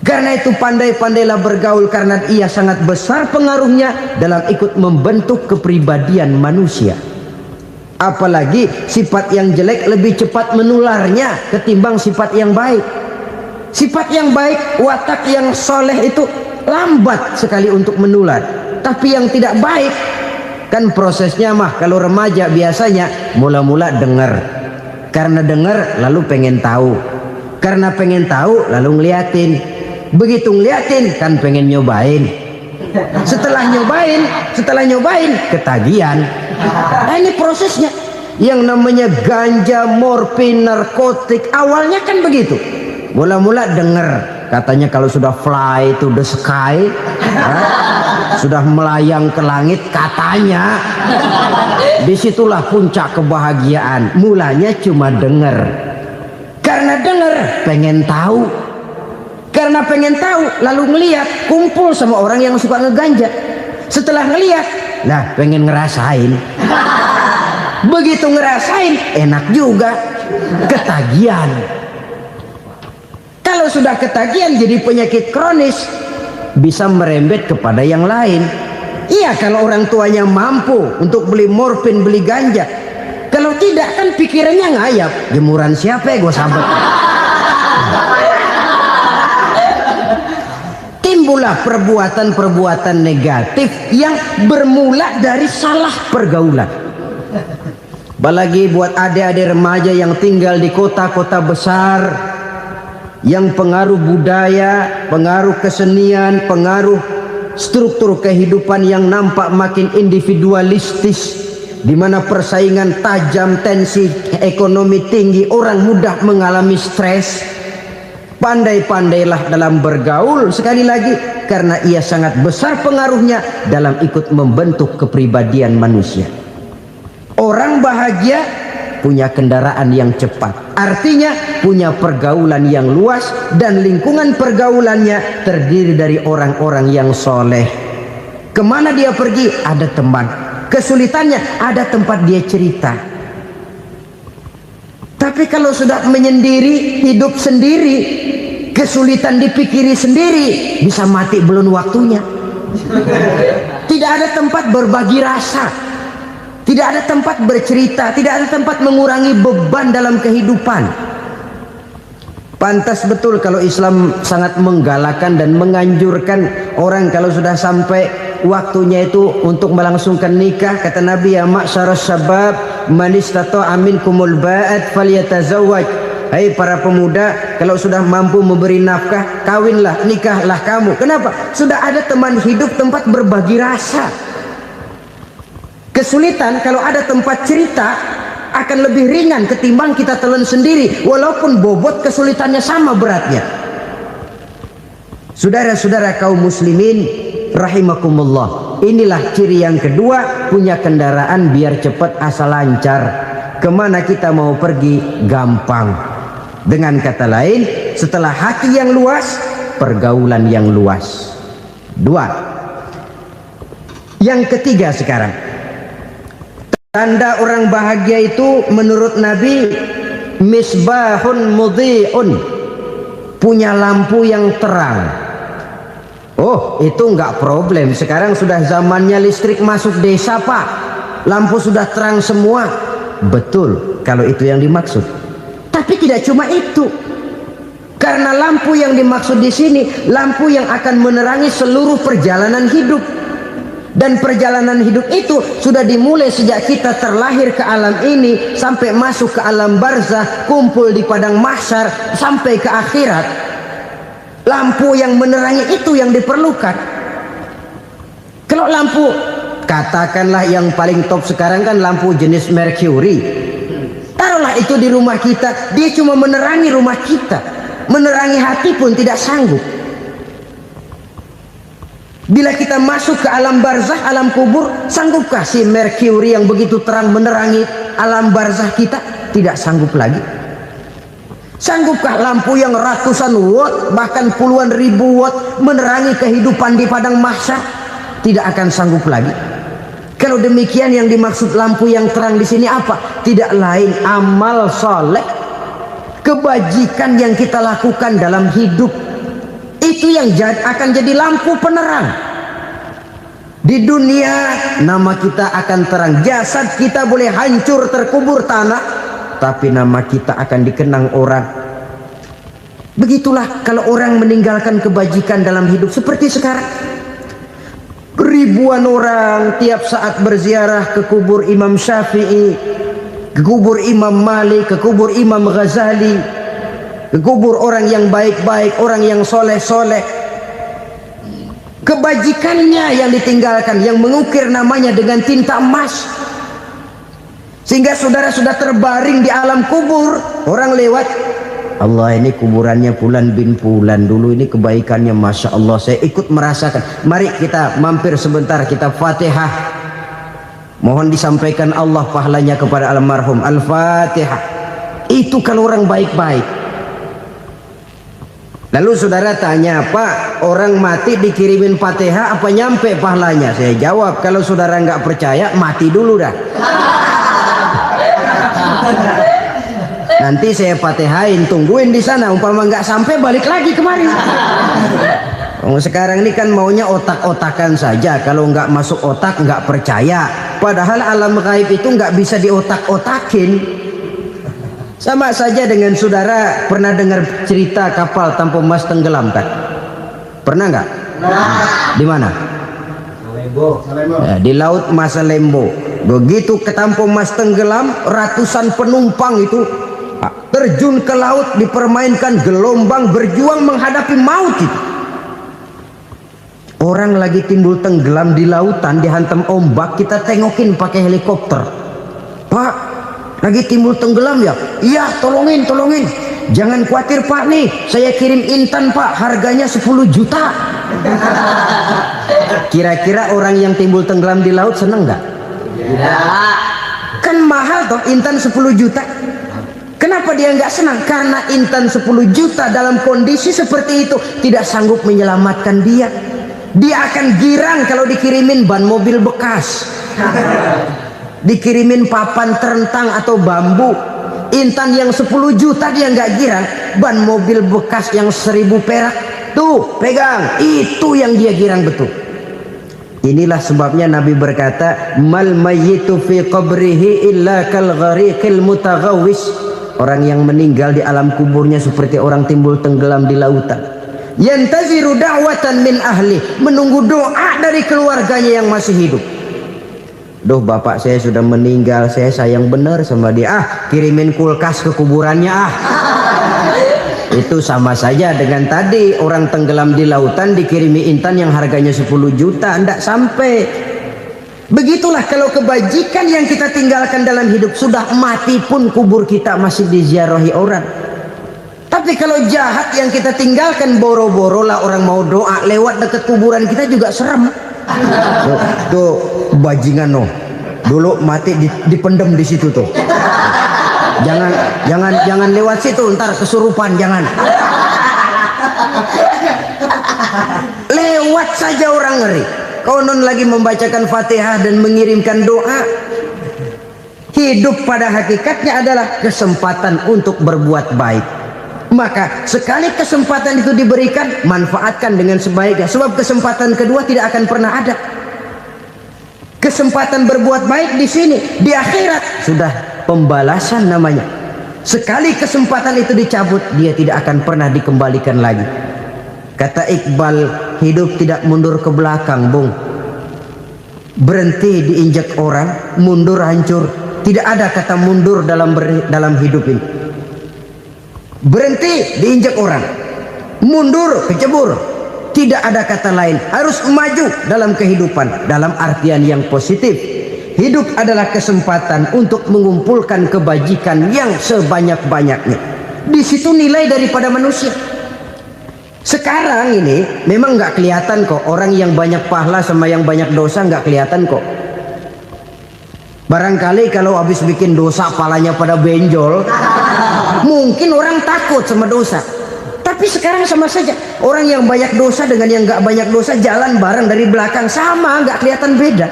Karena itu pandai-pandailah bergaul, karena ia sangat besar pengaruhnya dalam ikut membentuk kepribadian manusia. Apalagi sifat yang jelek lebih cepat menularnya ketimbang sifat yang baik. Sifat yang baik, watak yang soleh itu lambat sekali untuk menular. Tapi yang tidak baik, kan prosesnya mah kalau remaja biasanya mula-mula dengar. Karena dengar lalu pengen tahu. Karena pengen tahu lalu ngeliatin. Begitu ngeliatin kan pengen nyobain. Setelah nyobain ketagihan. Nah, ini prosesnya. Yang namanya ganja, morfin, narkotik, awalnya kan begitu. Mula-mula dengar, katanya kalau sudah fly to the sky, sudah melayang ke langit katanya, disitulah puncak kebahagiaan. Mulanya cuma dengar. Karena dengar pengen tahu. Karena pengen tahu lalu ngeliat, kumpul sama orang yang suka ngeganja. Setelah ngeliat, nah pengen ngerasain. Begitu ngerasain enak juga, ketagihan. Kalau sudah ketagihan jadi penyakit kronis, bisa merembet kepada yang lain. Iya, kalau orang tuanya mampu untuk beli morfin, beli ganja. Kalau tidak kan pikirannya ngayap, jemuran siapa ya gue sahabat. Timbullah perbuatan-perbuatan negatif yang bermula dari salah pergaulan. Apalagi buat adik-adik remaja yang tinggal di kota-kota besar, yang pengaruh budaya, pengaruh kesenian, pengaruh struktur kehidupan yang nampak makin individualistis, di mana persaingan tajam, tensi ekonomi tinggi, orang mudah mengalami stres. Pandai-pandailah dalam bergaul, sekali lagi, karena ia sangat besar pengaruhnya dalam ikut membentuk kepribadian manusia. Orang bahagia punya kendaraan yang cepat, artinya punya pergaulan yang luas, dan lingkungan pergaulannya terdiri dari orang-orang yang soleh. Kemana dia pergi ada teman, kesulitannya ada tempat dia cerita. Tapi kalau sudah menyendiri, hidup sendiri, kesulitan dipikiri sendiri, bisa mati belum waktunya. Tidak ada tempat berbagi rasa, tidak ada tempat bercerita, tidak ada tempat mengurangi beban dalam kehidupan. Pantas betul kalau Islam sangat menggalakkan dan menganjurkan orang kalau sudah sampai waktunya itu untuk melangsungkan nikah. Kata Nabi, ya ma'syaras syabab man istata'a minkumul ba'at falyatazawwaj. Hai para pemuda, kalau sudah mampu memberi nafkah, kawinlah, nikahlah kamu. Kenapa? Sudah ada teman hidup, tempat berbagi rasa. Kesulitan kalau ada tempat cerita akan lebih ringan ketimbang kita telan sendiri, walaupun bobot kesulitannya sama beratnya. Saudara-saudara kaum muslimin rahimakumullah, inilah ciri yang kedua, punya kendaraan biar cepat asal lancar. Kemana kita mau pergi gampang. Dengan kata lain, setelah hati yang luas, pergaulan yang luas. Dua. Yang ketiga sekarang, tanda orang bahagia itu menurut Nabi, misbahun mudhi'un, punya lampu yang terang. Oh, itu enggak problem. Sekarang sudah zamannya listrik masuk desa, Pak. Lampu sudah terang semua. Betul, kalau itu yang dimaksud. Tapi tidak cuma itu. Karena lampu yang dimaksud di sini, lampu yang akan menerangi seluruh perjalanan hidup. Dan perjalanan hidup itu sudah dimulai sejak kita terlahir ke alam ini sampai masuk ke alam barzah, kumpul di padang mahsyar sampai ke akhirat. Lampu yang menerangi itu yang diperlukan. Kalau lampu, katakanlah yang paling top sekarang kan lampu jenis Mercury. Taruhlah itu di rumah kita, dia cuma menerangi rumah kita, menerangi hati pun tidak sanggup. Bila kita masuk ke alam barzah, alam kubur, sanggupkah si Mercury yang begitu terang menerangi alam barzah kita? Tidak sanggup lagi. Sanggupkah lampu yang ratusan watt, bahkan puluhan ribu watt menerangi kehidupan di padang mahsyar? Tidak akan sanggup lagi. Kalau demikian, yang dimaksud lampu yang terang di sini apa? Tidak lain amal soleh, kebajikan yang kita lakukan dalam hidup. Itu yang akan jadi lampu penerang. Di dunia nama kita akan terang. Jasad kita boleh hancur terkubur tanah, tapi nama kita akan dikenang orang. Begitulah kalau orang meninggalkan kebajikan dalam hidup seperti sekarang. Ribuan orang tiap saat berziarah ke kubur Imam Syafi'i, ke kubur Imam Malik, ke kubur Imam Ghazali, ke kubur orang yang baik-baik, orang yang soleh-soleh. Kebajikannya yang ditinggalkan, yang mengukir namanya dengan tinta emas, sehingga saudara sudah terbaring di alam kubur. Orang lewat, Allah, ini kuburannya Fulan bin Fulan, dulu ini kebaikannya Masya Allah, saya ikut merasakan. Mari kita mampir sebentar, kita Fatihah, mohon disampaikan Allah pahalanya kepada almarhum. Al-Fatihah. Itu kalau orang baik-baik. Lalu saudara tanya, Pak, orang mati dikirimin Fatihah apa nyampe pahalanya? Saya jawab, kalau saudara nggak percaya, mati dulu dah. Nanti saya Fatihain, tungguin di sana. Umpama nggak sampai, balik lagi kemari. Sekarang ini kan maunya otak-otakan saja. Kalau nggak masuk otak, nggak percaya. Padahal alam gaib itu nggak bisa diotak-otakin. Sama saja dengan saudara pernah dengar cerita kapal tanpa emas tenggelam kan? Pernah nggak? Di mana? Ya, di laut Masalembo. Begitu ketampung Mas tenggelam, ratusan penumpang itu terjun ke laut, dipermainkan gelombang, berjuang menghadapi maut itu. Orang lagi timbul tenggelam di lautan, dihantam ombak, kita tengokin pakai helikopter. Pak, lagi timbul tenggelam ya? Iya, tolongin. Jangan khawatir Pak, nih saya kirim intan Pak, harganya 10 juta. Kira-kira orang yang timbul tenggelam di laut seneng nggak? Tidak. Kan mahal toh intan 10 juta. Kenapa dia nggak senang? Karena intan 10 juta dalam kondisi seperti itu tidak sanggup menyelamatkan dia. Dia akan girang kalau dikirimin ban mobil bekas, dikirimin papan terentang atau bambu. Intan yang 10 juta dia nggak girang, ban mobil bekas yang 1000 perak tuh pegang, itu yang dia girang betul. Inilah sebabnya Nabi berkata, mal mayyitu fi qabrihi illa kal ghariqil mutaghawwis. Orang yang meninggal di alam kuburnya seperti orang timbul tenggelam di lautan. Yantaziru da'watan min ahli, menunggu doa dari keluarganya yang masih hidup. Duh, bapak saya sudah meninggal, saya sayang benar sama dia. Kirimin kulkas ke kuburannya Itu sama saja dengan tadi orang tenggelam di lautan dikirimi intan yang harganya 10 juta, ndak sampai. Begitulah kalau kebajikan yang kita tinggalkan dalam hidup, sudah mati pun kubur kita masih diziarahi orang. Tapi kalau jahat yang kita tinggalkan, boro-boro lah orang mau doa lewat dekat kuburan kita juga serem. Tuh bajingan no, dulu mati dipendem di situ tuh. Jangan lewat situ, ntar kesurupan, jangan. Lewat saja orang ngeri. Konon lagi membacakan Fatihah dan mengirimkan doa. Hidup pada hakikatnya adalah kesempatan untuk berbuat baik. Maka sekali kesempatan itu diberikan, manfaatkan dengan sebaiknya. Sebab kesempatan kedua tidak akan pernah ada. Kesempatan berbuat baik di sini, di akhirat sudah pembalasan namanya. Sekali kesempatan itu dicabut, dia tidak akan pernah dikembalikan lagi. Kata Iqbal, hidup tidak mundur ke belakang, Bung. Berhenti diinjak orang, mundur hancur. Tidak ada kata mundur dalam hidup ini. Berhenti diinjak orang, mundur kecebur. Tidak ada kata lain, harus maju dalam kehidupan dalam artian yang positif. Hidup adalah kesempatan untuk mengumpulkan kebajikan yang sebanyak-banyaknya. Di situ nilai daripada manusia. Sekarang ini memang nggak kelihatan kok, orang yang banyak pahala sama yang banyak dosa nggak kelihatan kok. Barangkali kalau habis bikin dosa palanya pada benjol, mungkin orang takut sama dosa. Tapi sekarang sama saja, orang yang banyak dosa dengan yang nggak banyak dosa jalan bareng dari belakang, sama, nggak kelihatan beda.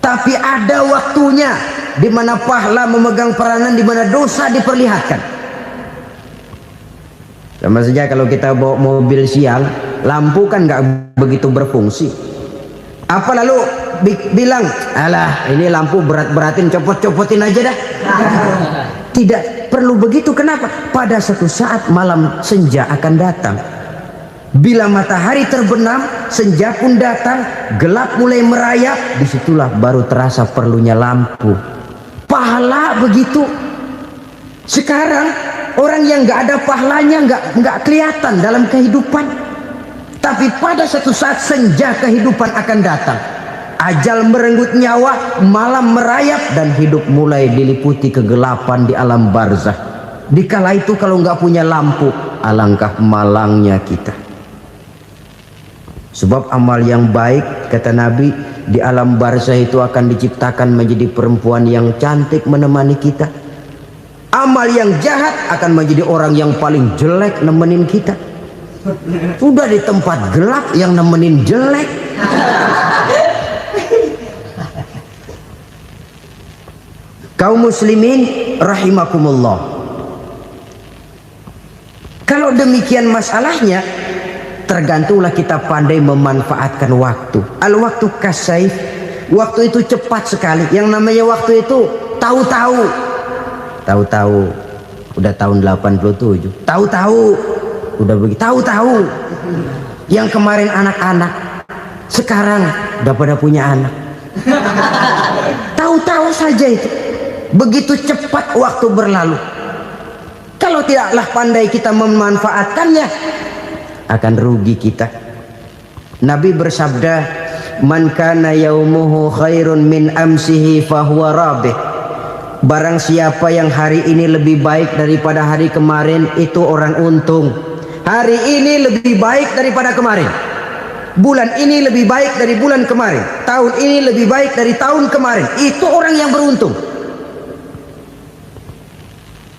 Tapi ada waktunya di mana pahala memegang peranan, di mana dosa diperlihatkan. Sama saja kalau kita bawa mobil siang, lampu kan nggak begitu berfungsi. Apa lalu bilang, alah ini lampu berat-beratin, copot-copotin aja dah. Tidak perlu begitu. Kenapa? Pada suatu saat malam senja akan datang. Bila matahari terbenam, senja pun datang, gelap mulai merayap, disitulah baru terasa perlunya lampu. Pahala begitu. Sekarang orang yang nggak ada pahalanya nggak kelihatan dalam kehidupan. Tapi pada suatu saat senja kehidupan akan datang. Ajal merenggut nyawa, malam merayap, dan hidup mulai diliputi kegelapan di alam barzah. Dikala itu kalau nggak punya lampu, alangkah malangnya kita. Sebab amal yang baik, kata Nabi, di alam barzah itu akan diciptakan menjadi perempuan yang cantik menemani kita. Amal yang jahat akan menjadi orang yang paling jelek nemenin kita. Sudah di tempat gelap yang nemenin jelek. Kaum muslimin rahimakumullah. Kalau demikian masalahnya, tergantunglah kita pandai memanfaatkan waktu. Al-waktu kasayf, waktu itu cepat sekali. Yang namanya waktu itu tahu-tahu. Tahu-tahu udah tahun 87. Tahu-tahu udah begitu. Tahu-tahu yang kemarin anak-anak, sekarang udah pada punya anak. tahu-tahu saja itu. Begitu cepat waktu berlalu. Kalau tidaklah pandai kita memanfaatkannya, akan rugi kita. Nabi bersabda, "Man kana yaumuhu khairun min amsihi fahuwa rabih." Barang siapa yang hari ini lebih baik daripada hari kemarin, itu orang untung. Hari ini lebih baik daripada kemarin. Bulan ini lebih baik dari bulan kemarin. Tahun ini lebih baik dari tahun kemarin. Itu orang yang beruntung.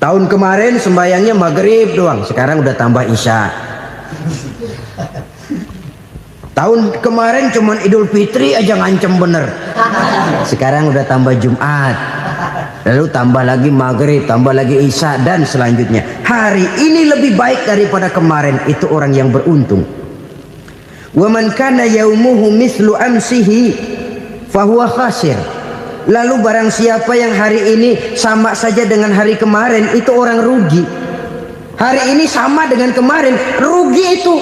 Tahun kemarin sembayangnya maghrib doang, sekarang udah tambah isya. Tahun kemarin cuman Idul Fitri aja ngancem bener, sekarang udah tambah Jumat, lalu tambah lagi maghrib, tambah lagi isya, dan selanjutnya. Hari ini lebih baik daripada kemarin, itu orang yang beruntung. Wa man kana yaumuhu mislu amsihi fahuwa khasir. Lalu barang siapa yang hari ini sama saja dengan hari kemarin, itu orang rugi. Hari ini sama dengan kemarin, rugi itu.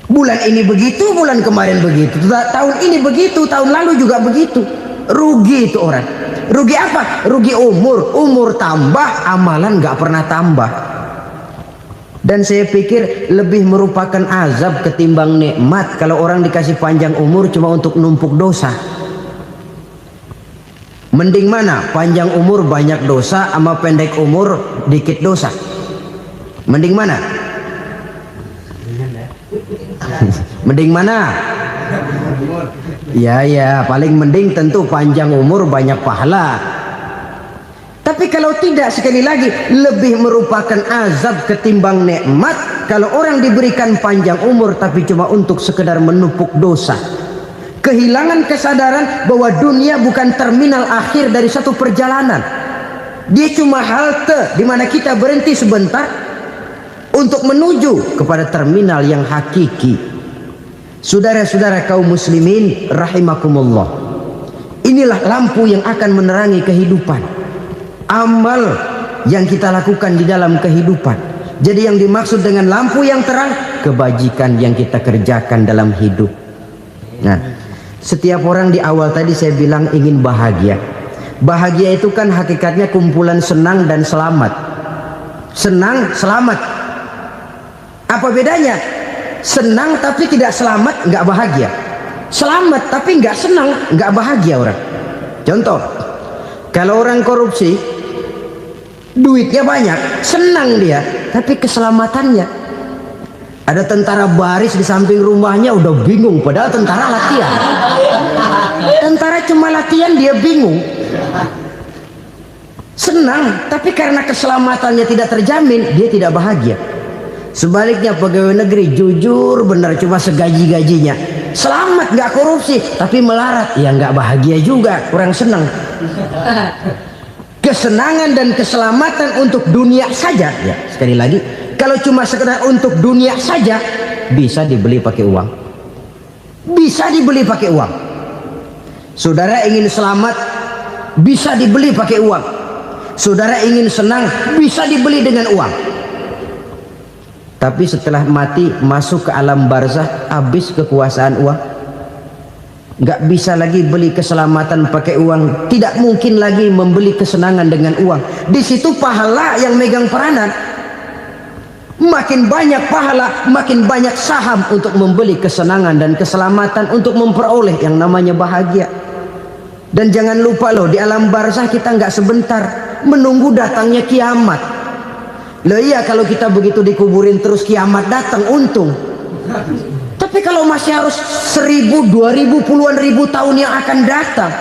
Bulan ini begitu, bulan kemarin begitu, tahun ini begitu, tahun lalu juga begitu. Rugi itu orang. Rugi apa? Rugi umur. Umur tambah, amalan gak pernah tambah. Dan saya pikir lebih merupakan azab ketimbang nikmat kalau orang dikasih panjang umur cuma untuk numpuk dosa. Mending mana? Panjang umur banyak dosa sama pendek umur dikit dosa? Mending mana? Mending mana? Ya, paling mending tentu panjang umur banyak pahala. Tapi kalau tidak, sekali lagi, lebih merupakan azab ketimbang nikmat kalau orang diberikan panjang umur tapi cuma untuk sekedar menumpuk dosa. Kehilangan kesadaran bahwa dunia bukan terminal akhir dari satu perjalanan. Dia cuma halte di mana kita berhenti sebentar untuk menuju kepada terminal yang hakiki. Saudara-saudara kaum muslimin rahimakumullah, inilah lampu yang akan menerangi kehidupan. Amal yang kita lakukan di dalam kehidupan. Jadi yang dimaksud dengan lampu yang terang, kebajikan yang kita kerjakan dalam hidup. Nah, setiap orang di awal tadi saya bilang ingin bahagia. Bahagia itu kan hakikatnya kumpulan senang dan selamat. Senang, selamat. Apa bedanya? Senang tapi tidak selamat, nggak bahagia. Selamat tapi nggak senang, nggak bahagia orang. Contoh, kalau orang korupsi, duitnya banyak, senang dia, tapi keselamatannya. Ada tentara baris di samping rumahnya udah bingung, padahal tentara latihan. Tentara cuma latihan, dia bingung. Senang, tapi karena keselamatannya tidak terjamin, dia tidak bahagia. Sebaliknya pegawai negeri jujur benar, cuma segaji-gajinya, selamat nggak korupsi, tapi melarat, ya nggak bahagia juga, kurang senang. Kesenangan dan keselamatan untuk dunia saja, ya sekali lagi, kalau cuma sekedar untuk dunia saja, bisa dibeli pakai uang. Bisa dibeli pakai uang. Saudara ingin selamat, bisa dibeli pakai uang. Saudara ingin senang, bisa dibeli dengan uang. Tapi setelah mati masuk ke alam barzah, habis kekuasaan uang. Nggak bisa lagi beli keselamatan pakai uang, tidak mungkin lagi membeli kesenangan dengan uang. Di situ pahala yang megang peranan. Makin banyak pahala, makin banyak saham untuk membeli kesenangan dan keselamatan, untuk memperoleh yang namanya bahagia. Dan jangan lupa loh, di alam barzah kita nggak sebentar, menunggu datangnya kiamat. Loh iya, kalau kita begitu dikuburin terus kiamat datang, untung. Tapi kalau masih harus 1000, 2000, puluhan ribu tahun yang akan datang,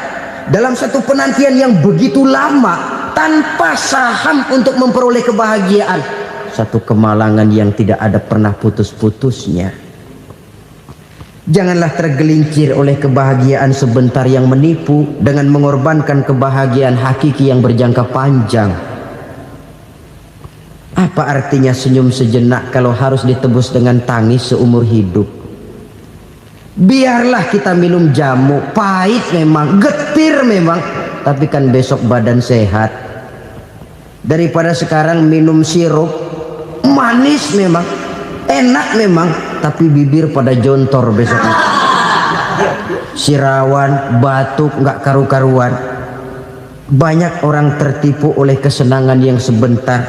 dalam satu penantian yang begitu lama, tanpa saham untuk memperoleh kebahagiaan, satu kemalangan yang tidak ada pernah putus-putusnya. Janganlah tergelincir oleh kebahagiaan sebentar yang menipu dengan mengorbankan kebahagiaan hakiki yang berjangka panjang. Apa artinya senyum sejenak kalau harus ditebus dengan tangis seumur hidup? Biarlah kita minum jamu, pahit memang, getir memang, tapi kan besok badan sehat. Daripada sekarang minum sirup, manis memang, enak memang, tapi bibir pada jontor besok. sirawan, batuk, nggak karu-karuan. Banyak orang tertipu oleh kesenangan yang sebentar,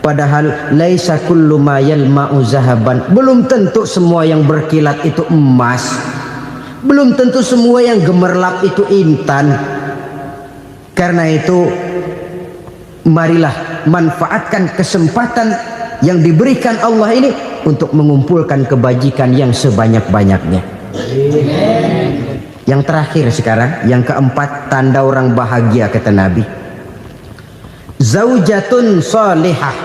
padahal laisa kullu ma yalma'u zahaban. Belum tentu semua yang berkilat itu emas, belum tentu semua yang gemerlap itu intan. Karena itu marilah manfaatkan kesempatan yang diberikan Allah ini untuk mengumpulkan kebajikan yang sebanyak-banyaknya. Yang terakhir sekarang, yang keempat, tanda orang bahagia kata Nabi. Zaujatun salihah.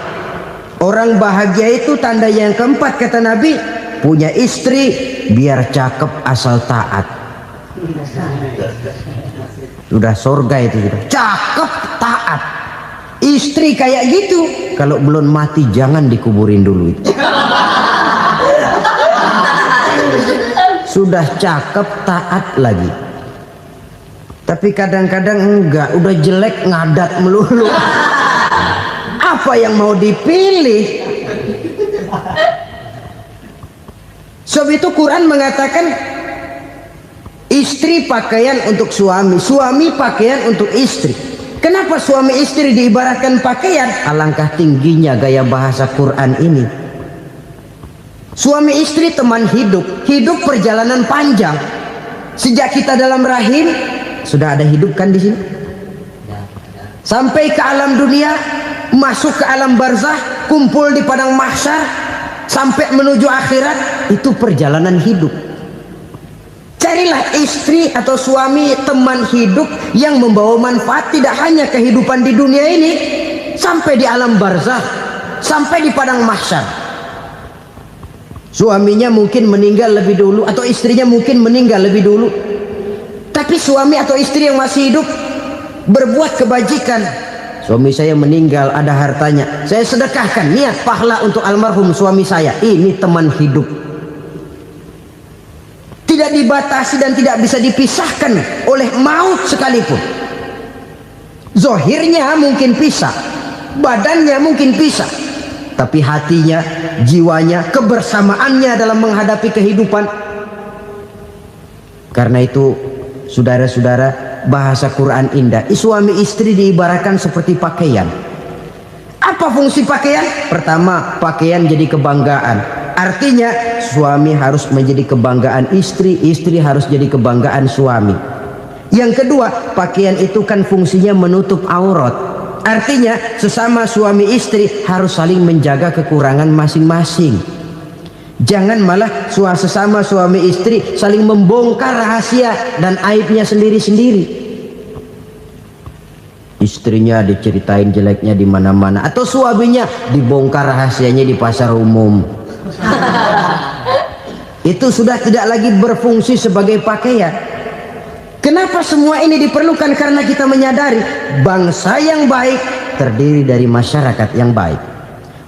Orang bahagia itu tanda yang keempat kata Nabi, punya istri biar cakep asal taat. Sudah surga itu sudah. Cakep taat. Istri kayak gitu, kalau belum mati jangan dikuburin dulu itu. Sudah cakep taat lagi, tapi kadang-kadang enggak, udah jelek ngadat melulu. Apa yang mau dipilih? Sebab itu Quran mengatakan istri pakaian untuk suami, suami pakaian untuk istri. Kenapa suami istri diibaratkan pakaian? Alangkah tingginya gaya bahasa Quran ini. Suami istri teman hidup, hidup perjalanan panjang. Sejak kita dalam rahim sudah ada hidup kan di sini. Sampai ke alam dunia, masuk ke alam barzah, kumpul di padang mahsyar, sampai menuju akhirat, itu perjalanan hidup. Carilah istri atau suami teman hidup yang membawa manfaat tidak hanya kehidupan di dunia ini, sampai di alam barzah, sampai di padang mahsyar. Suaminya mungkin meninggal lebih dulu atau istrinya mungkin meninggal lebih dulu, tapi suami atau istri yang masih hidup berbuat kebajikan. Suami saya meninggal, ada hartanya, saya sedekahkan, niat pahala untuk almarhum suami saya. Ini teman hidup, tidak dibatasi dan tidak bisa dipisahkan oleh maut sekalipun. Zohirnya mungkin pisah, badannya mungkin pisah, tapi hatinya, jiwanya, kebersamaannya dalam menghadapi kehidupan. Karena itu saudara-saudara, bahasa Quran indah. Suami istri diibaratkan seperti pakaian. Apa fungsi pakaian? Pertama, pakaian jadi kebanggaan. Artinya suami harus menjadi kebanggaan istri, istri harus jadi kebanggaan suami. Yang kedua, pakaian itu kan fungsinya menutup aurat. Artinya sesama suami istri harus saling menjaga kekurangan masing-masing. Jangan malah sesama suami istri saling membongkar rahasia dan aibnya sendiri-sendiri. Istrinya diceritain jeleknya di mana-mana, atau suaminya dibongkar rahasianya di pasar umum. Itu sudah tidak lagi berfungsi sebagai pakaian. Kenapa semua ini diperlukan? Karena kita menyadari bangsa yang baik terdiri dari masyarakat yang baik.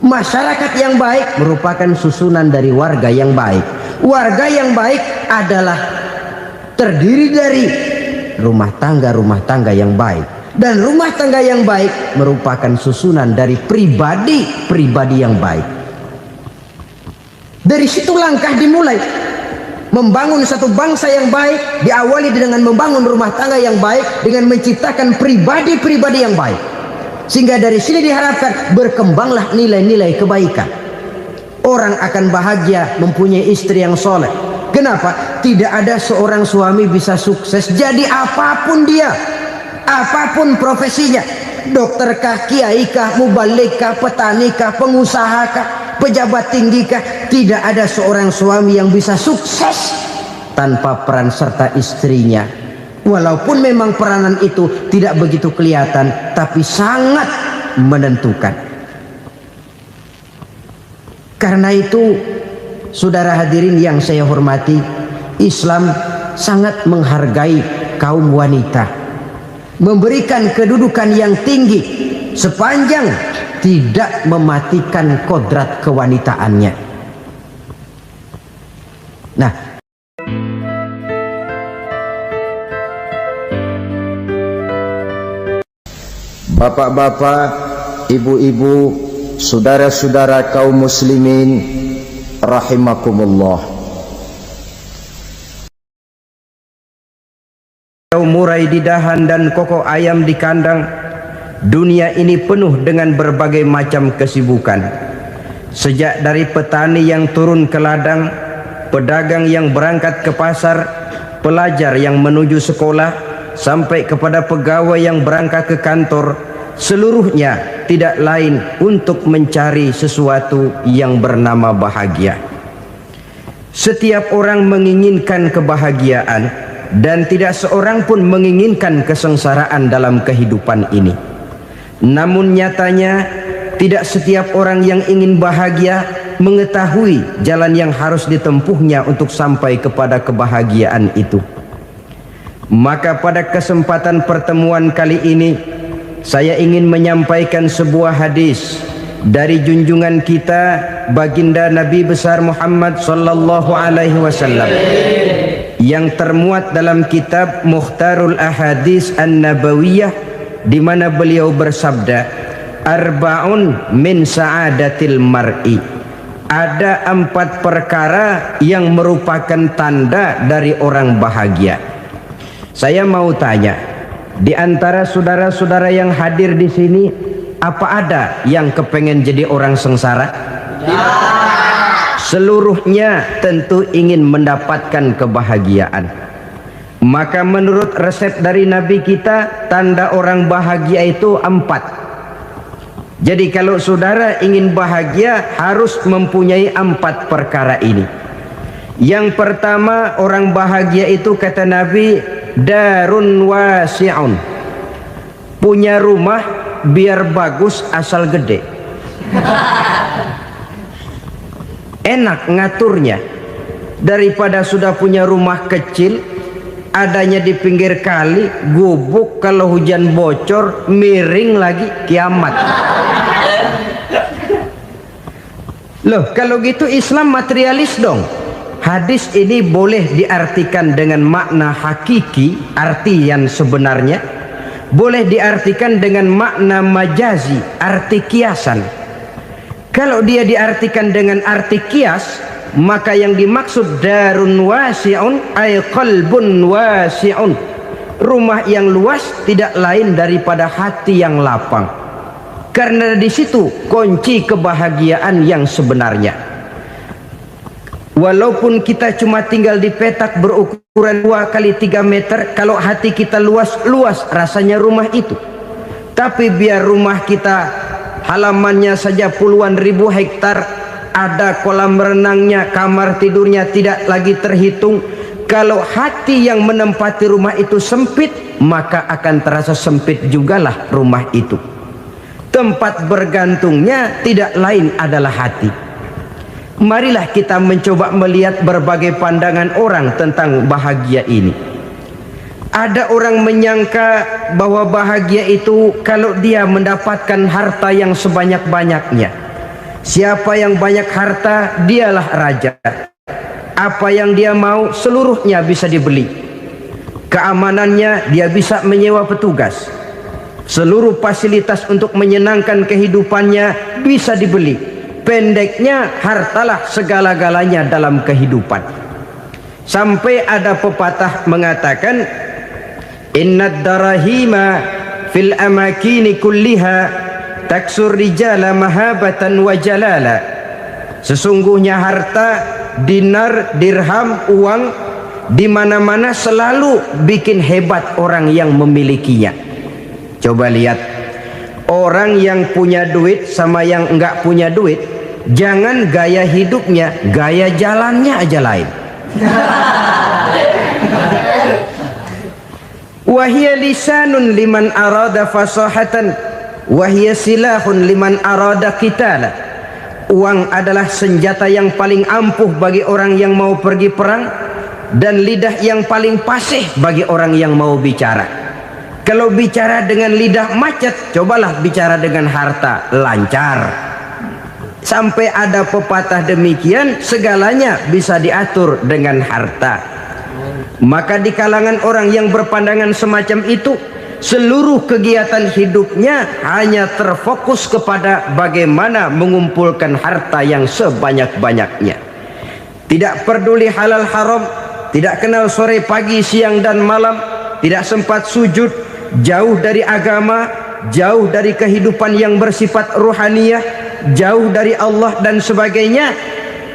Masyarakat yang baik merupakan susunan dari warga yang baik. Warga yang baik adalah terdiri dari rumah tangga yang baik. Dan rumah tangga yang baik merupakan susunan dari pribadi yang baik. Dari situ langkah dimulai. Membangun satu bangsa yang baik diawali dengan membangun rumah tangga yang baik, dengan menciptakan pribadi-pribadi yang baik. Sehingga dari sini diharapkan berkembanglah nilai-nilai kebaikan. Orang akan bahagia mempunyai istri yang soleh. Kenapa? Tidak ada seorang suami bisa sukses jadi apapun dia, apapun profesinya, dokterkah, kiaikah, mubalikah, petanikah, pengusahakah, pejabat tinggikah, tidak ada seorang suami yang bisa sukses tanpa peran serta istrinya. Walaupun memang peranan itu tidak begitu kelihatan, tapi sangat menentukan. Karena itu, saudara hadirin yang saya hormati, Islam sangat menghargai kaum wanita, memberikan kedudukan yang tinggi sepanjang tidak mematikan kodrat kewanitaannya. Nah, bapak-bapak, ibu-ibu, saudara-saudara kaum muslimin rahimakumullah. murai di dahan dan koko ayam di kandang, dunia ini penuh dengan berbagai macam kesibukan. Sejak dari petani yang turun ke ladang, pedagang yang berangkat ke pasar, pelajar yang menuju sekolah, sampai kepada pegawai yang berangkat ke kantor, seluruhnya tidak lain untuk mencari sesuatu yang bernama bahagia. Setiap orang menginginkan kebahagiaan, dan tidak seorang pun menginginkan kesengsaraan dalam kehidupan ini. Namun nyatanya tidak setiap orang yang ingin bahagia mengetahui jalan yang harus ditempuhnya untuk sampai kepada kebahagiaan itu. Maka pada kesempatan pertemuan kali ini, saya ingin menyampaikan sebuah hadis dari junjungan kita baginda Nabi besar Muhammad sallallahu alaihi wasallam yang termuat dalam kitab Mukhtarul Ahadits An-Nabawiyah, di mana beliau bersabda, arba'un min sa'adatil mar'i. Ada 4 perkara yang merupakan tanda dari orang bahagia. Saya mau tanya, di antara saudara-saudara yang hadir di sini, apa ada yang kepengen jadi orang sengsara? Seluruhnya tentu ingin mendapatkan kebahagiaan. Maka menurut resep dari Nabi kita, tanda orang bahagia itu 4. Jadi kalau saudara ingin bahagia, harus mempunyai 4 perkara ini. Yang pertama, orang bahagia itu kata Nabi, darun wasi'un. Punya rumah biar bagus asal gede. Enak ngaturnya, daripada sudah punya rumah kecil adanya di pinggir kali, gubuk, kalau hujan bocor, miring lagi, kiamat. Loh, kalau gitu Islam materialis dong. Hadis ini boleh diartikan dengan makna hakiki, arti yang sebenarnya, boleh diartikan dengan makna majazi, arti kiasan. Kalau dia diartikan dengan arti kias, maka yang dimaksud darun wasi'un ay qalbun wasi'un. Rumah yang luas tidak lain daripada hati yang lapang. Karena di situ kunci kebahagiaan yang sebenarnya. Walaupun kita cuma tinggal di petak berukuran 2 kali 3 meter, kalau hati kita luas-luas rasanya rumah itu. Tapi biar rumah kita halamannya saja puluhan ribu hektar, ada kolam renangnya, kamar tidurnya tidak lagi terhitung. Kalau hati yang menempati rumah itu sempit, maka akan terasa sempit jugalah rumah itu. Tempat bergantungnya tidak lain adalah hati. Marilah kita mencoba melihat berbagai pandangan orang tentang bahagia ini. Ada orang menyangka bahwa bahagia itu kalau dia mendapatkan harta yang sebanyak-banyaknya. Siapa yang banyak harta, dialah raja. Apa yang dia mau, seluruhnya bisa dibeli. Keamanannya, dia bisa menyewa petugas. Seluruh fasilitas untuk menyenangkan kehidupannya bisa dibeli. Pendeknya, hartalah segala-galanya dalam kehidupan. Sampai ada pepatah mengatakan, innad darahima fil amakini kulliha taksur rijala mahabatan wa jalala. Sesungguhnya harta, dinar, dirham, uang di mana-mana selalu bikin hebat orang yang memilikinya. Coba lihat, orang yang punya duit sama yang enggak punya duit, jangan gaya hidupnya, gaya jalannya aja lain. Wahia lisanun liman arada fasahatan, wahia silahun liman arada qitala. Uang adalah senjata yang paling ampuh bagi orang yang mau pergi perang, dan lidah yang paling fasih bagi orang yang mau bicara. Kalau bicara dengan lidah macet, cobalah bicara dengan harta, lancar. Sampai ada pepatah demikian, segalanya bisa diatur dengan harta. Maka di kalangan orang yang berpandangan semacam itu, seluruh kegiatan hidupnya hanya terfokus kepada bagaimana mengumpulkan harta yang sebanyak-banyaknya. Tidak peduli halal haram, tidak kenal sore pagi siang dan malam, tidak sempat sujud, jauh dari agama, jauh dari kehidupan yang bersifat ruhaniyah, jauh dari Allah dan sebagainya,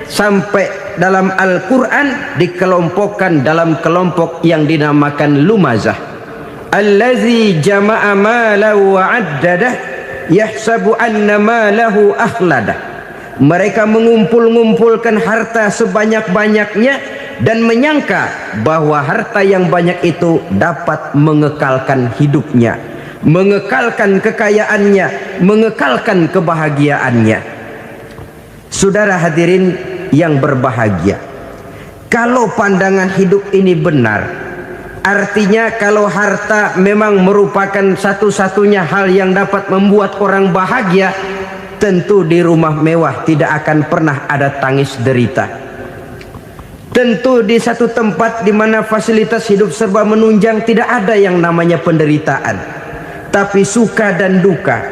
sampai dalam Al-Quran dikelompokkan dalam kelompok yang dinamakan lumazah. Allazi jama'a malahu wa 'addadah yahsabu anna malahu akhladah. Mereka mengumpul-ngumpulkan harta sebanyak-banyaknya dan menyangka bahwa harta yang banyak itu dapat mengekalkan hidupnya, mengekalkan kekayaannya, mengekalkan kebahagiaannya. Saudara hadirin yang berbahagia, kalau pandangan hidup ini benar, artinya kalau harta memang merupakan satu-satunya hal yang dapat membuat orang bahagia, tentu di rumah mewah tidak akan pernah ada tangis derita. Tentu di satu tempat di mana fasilitas hidup serba menunjang tidak ada yang namanya penderitaan. Tapi suka dan duka,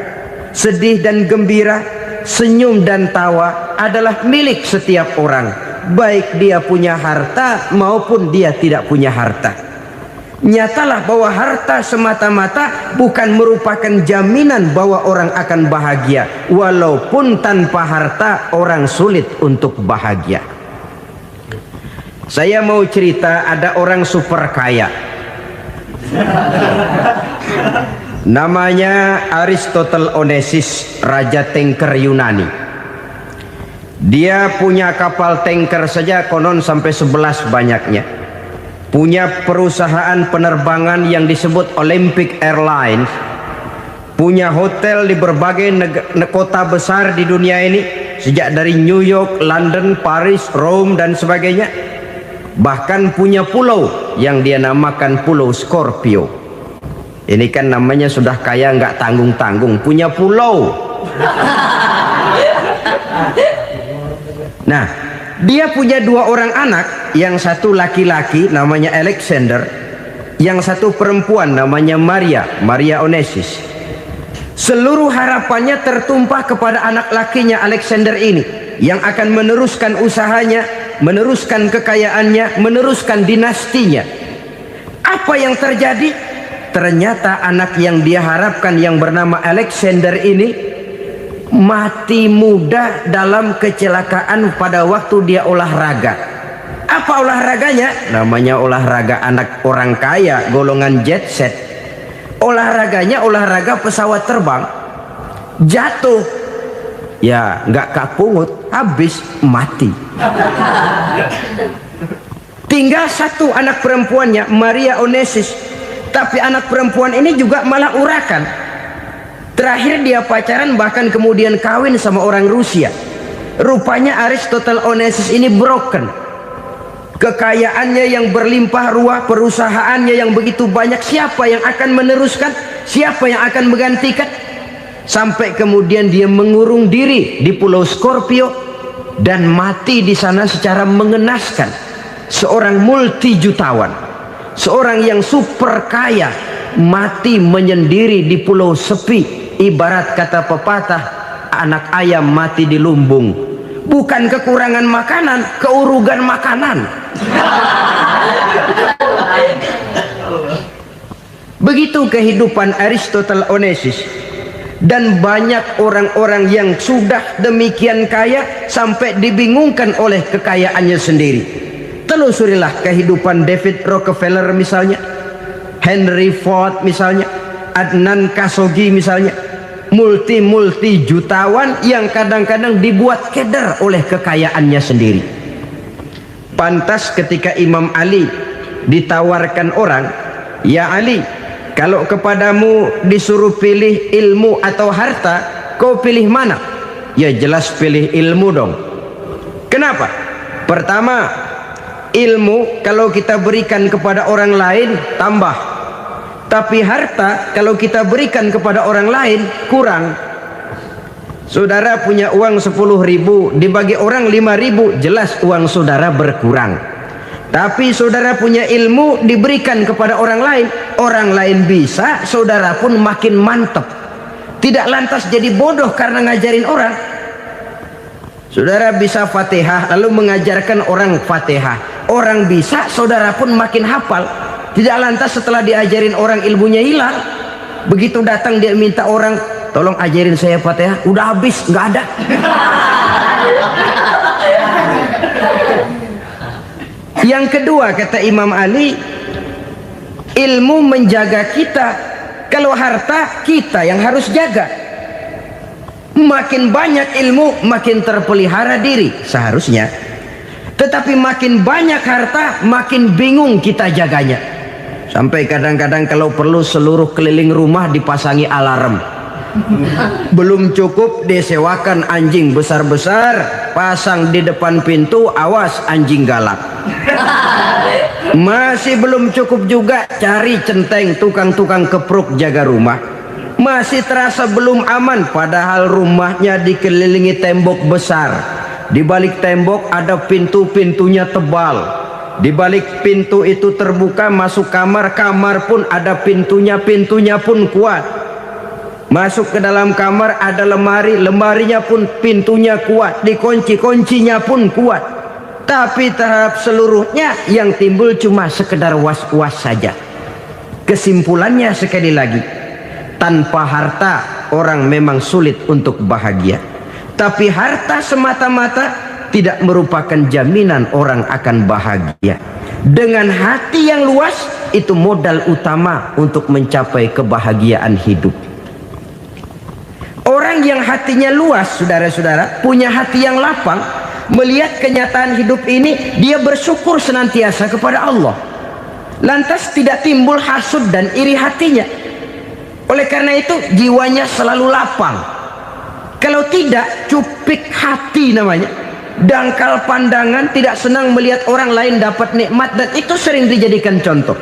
sedih dan gembira, senyum dan tawa adalah milik setiap orang, baik dia punya harta maupun dia tidak punya harta. Nyatalah bahwa harta semata-mata bukan merupakan jaminan bahwa orang akan bahagia, walaupun tanpa harta orang sulit untuk bahagia. Saya mau cerita, ada orang super kaya, namanya Aristotle Onesimus, raja tanker Yunani. Dia punya kapal tanker saja konon sampai 11 banyaknya. Punya perusahaan penerbangan yang disebut Olympic Airlines, punya hotel di berbagai kota besar di dunia ini, sejak dari New York, London, Paris, Rome dan sebagainya. Bahkan punya pulau yang dia namakan Pulau Scorpio. Ini kan namanya sudah kaya nggak tanggung-tanggung, punya pulau. Nah, dia punya 2 orang anak, yang satu laki-laki namanya Alexander, yang satu perempuan namanya Maria Onesimus. Seluruh harapannya tertumpah kepada anak lakinya Alexander ini, yang akan meneruskan usahanya, meneruskan kekayaannya, meneruskan dinastinya. Apa yang terjadi? Ternyata anak yang dia harapkan yang bernama Alexander ini mati muda dalam kecelakaan pada waktu dia olahraga. Apa olahraganya? Namanya olahraga anak orang kaya, golongan jet set. Olahraganya olahraga pesawat terbang. Jatuh, ya nggak kapungut, habis mati. Tinggal satu anak perempuannya, Maria Onesimus. Tapi anak perempuan ini juga malah urakan. Terakhir dia pacaran, bahkan kemudian kawin sama orang Rusia. Rupanya Aristotle Onesimus ini broken. Kekayaannya yang berlimpah ruah, perusahaannya yang begitu banyak, siapa yang akan meneruskan? Siapa yang akan menggantikan? Sampai kemudian dia mengurung diri di Pulau Scorpio dan mati di sana secara mengenaskan. Seorang multi jutawan, seorang yang super kaya, mati menyendiri di pulau sepi. Ibarat kata pepatah, anak ayam mati di lumbung. Bukan kekurangan makanan, keurugan makanan. Begitu kehidupan Aristotle Onesimus. Dan banyak orang-orang yang sudah demikian kaya sampai dibingungkan oleh kekayaannya sendiri. Telusurilah kehidupan David Rockefeller misalnya, Henry Ford misalnya, Adnan Khashoggi misalnya. Multi jutawan yang kadang-kadang dibuat keder oleh kekayaannya sendiri. Pantas ketika Imam Ali ditawarkan orang, "Ya Ali, kalau kepadamu disuruh pilih ilmu atau harta, kau pilih mana?" Ya jelas pilih ilmu dong. Kenapa? Pertama, ilmu kalau kita berikan kepada orang lain tambah. Tapi harta kalau kita berikan kepada orang lain kurang. Saudara punya uang 10.000, dibagi orang 5.000, jelas uang saudara berkurang. Tapi saudara punya ilmu, diberikan kepada orang lain bisa, saudara pun makin mantap. Tidak lantas jadi bodoh karena ngajarin orang. Saudara bisa Fatihah lalu mengajarkan orang Fatihah, orang bisa, saudara pun makin hafal. Tidak lantas setelah diajarin orang ilmunya hilang. Begitu datang dia minta orang, tolong ajarin saya Fatihah, udah habis, nggak ada. Yang kedua kata Imam Ali, ilmu menjaga kita. Kalau harta kita yang harus jaga. Makin banyak ilmu makin terpelihara diri seharusnya. Tetapi makin banyak harta makin bingung kita jaganya. Sampai kadang-kadang kalau perlu seluruh keliling rumah dipasangi alarm. Belum cukup disewakan anjing besar-besar, pasang di depan pintu, awas anjing galak. Masih belum cukup juga, cari centeng tukang-tukang kepruk jaga rumah. Masih terasa belum aman, padahal rumahnya dikelilingi tembok besar. Di balik tembok ada pintu-pintunya tebal. Di balik pintu itu terbuka masuk kamar, kamar pun ada pintunya, pintunya pun kuat. Masuk ke dalam kamar ada lemari, lemarinya pun pintunya kuat, dikunci, kuncinya pun kuat. Tapi terhadap seluruhnya yang timbul cuma sekedar was-was saja. Kesimpulannya sekali lagi, tanpa harta orang memang sulit untuk bahagia. Tapi harta semata-mata tidak merupakan jaminan orang akan bahagia. Dengan hati yang luas, itu modal utama untuk mencapai kebahagiaan hidup. Orang yang hatinya luas, saudara-saudara, punya hati yang lapang, melihat kenyataan hidup ini, dia bersyukur senantiasa kepada Allah. Lantas tidak timbul hasud dan iri hatinya. Oleh karena itu jiwanya selalu lapang. Kalau tidak, cupik hati namanya, dangkal pandangan, tidak senang melihat orang lain dapat nikmat, dan itu sering dijadikan contoh.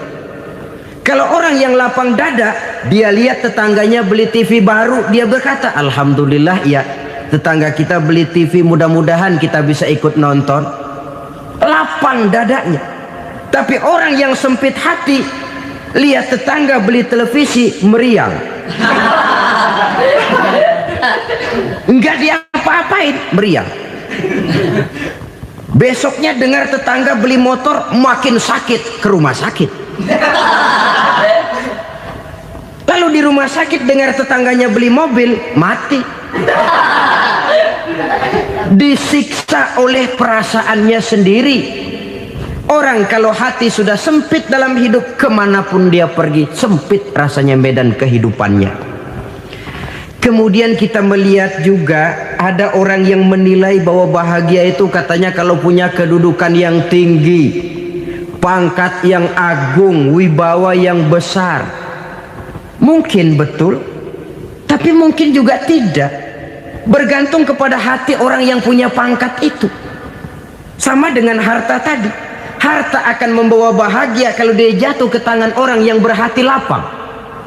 Kalau orang yang lapang dada, dia lihat tetangganya beli TV baru, dia berkata, alhamdulillah ya, tetangga kita beli TV, mudah-mudahan kita bisa ikut nonton. Lapang dadanya. Tapi orang yang sempit hati, lihat tetangga beli televisi, meriang. Enggak diapa-apain, meriang. Besoknya dengar tetangga beli motor, makin sakit, ke rumah sakit. Lalu di rumah sakit dengar tetangganya beli mobil, mati. Disiksa oleh perasaannya sendiri. Orang kalau hati sudah sempit dalam hidup, kemanapun dia pergi, sempit rasanya medan kehidupannya. Kemudian kita melihat juga ada orang yang menilai bahwa bahagia itu katanya kalau punya kedudukan yang tinggi, pangkat yang agung, wibawa yang besar. Mungkin betul, tapi mungkin juga tidak. Bergantung kepada hati orang yang punya pangkat itu. Sama dengan harta tadi. Harta akan membawa bahagia kalau dia jatuh ke tangan orang yang berhati lapang.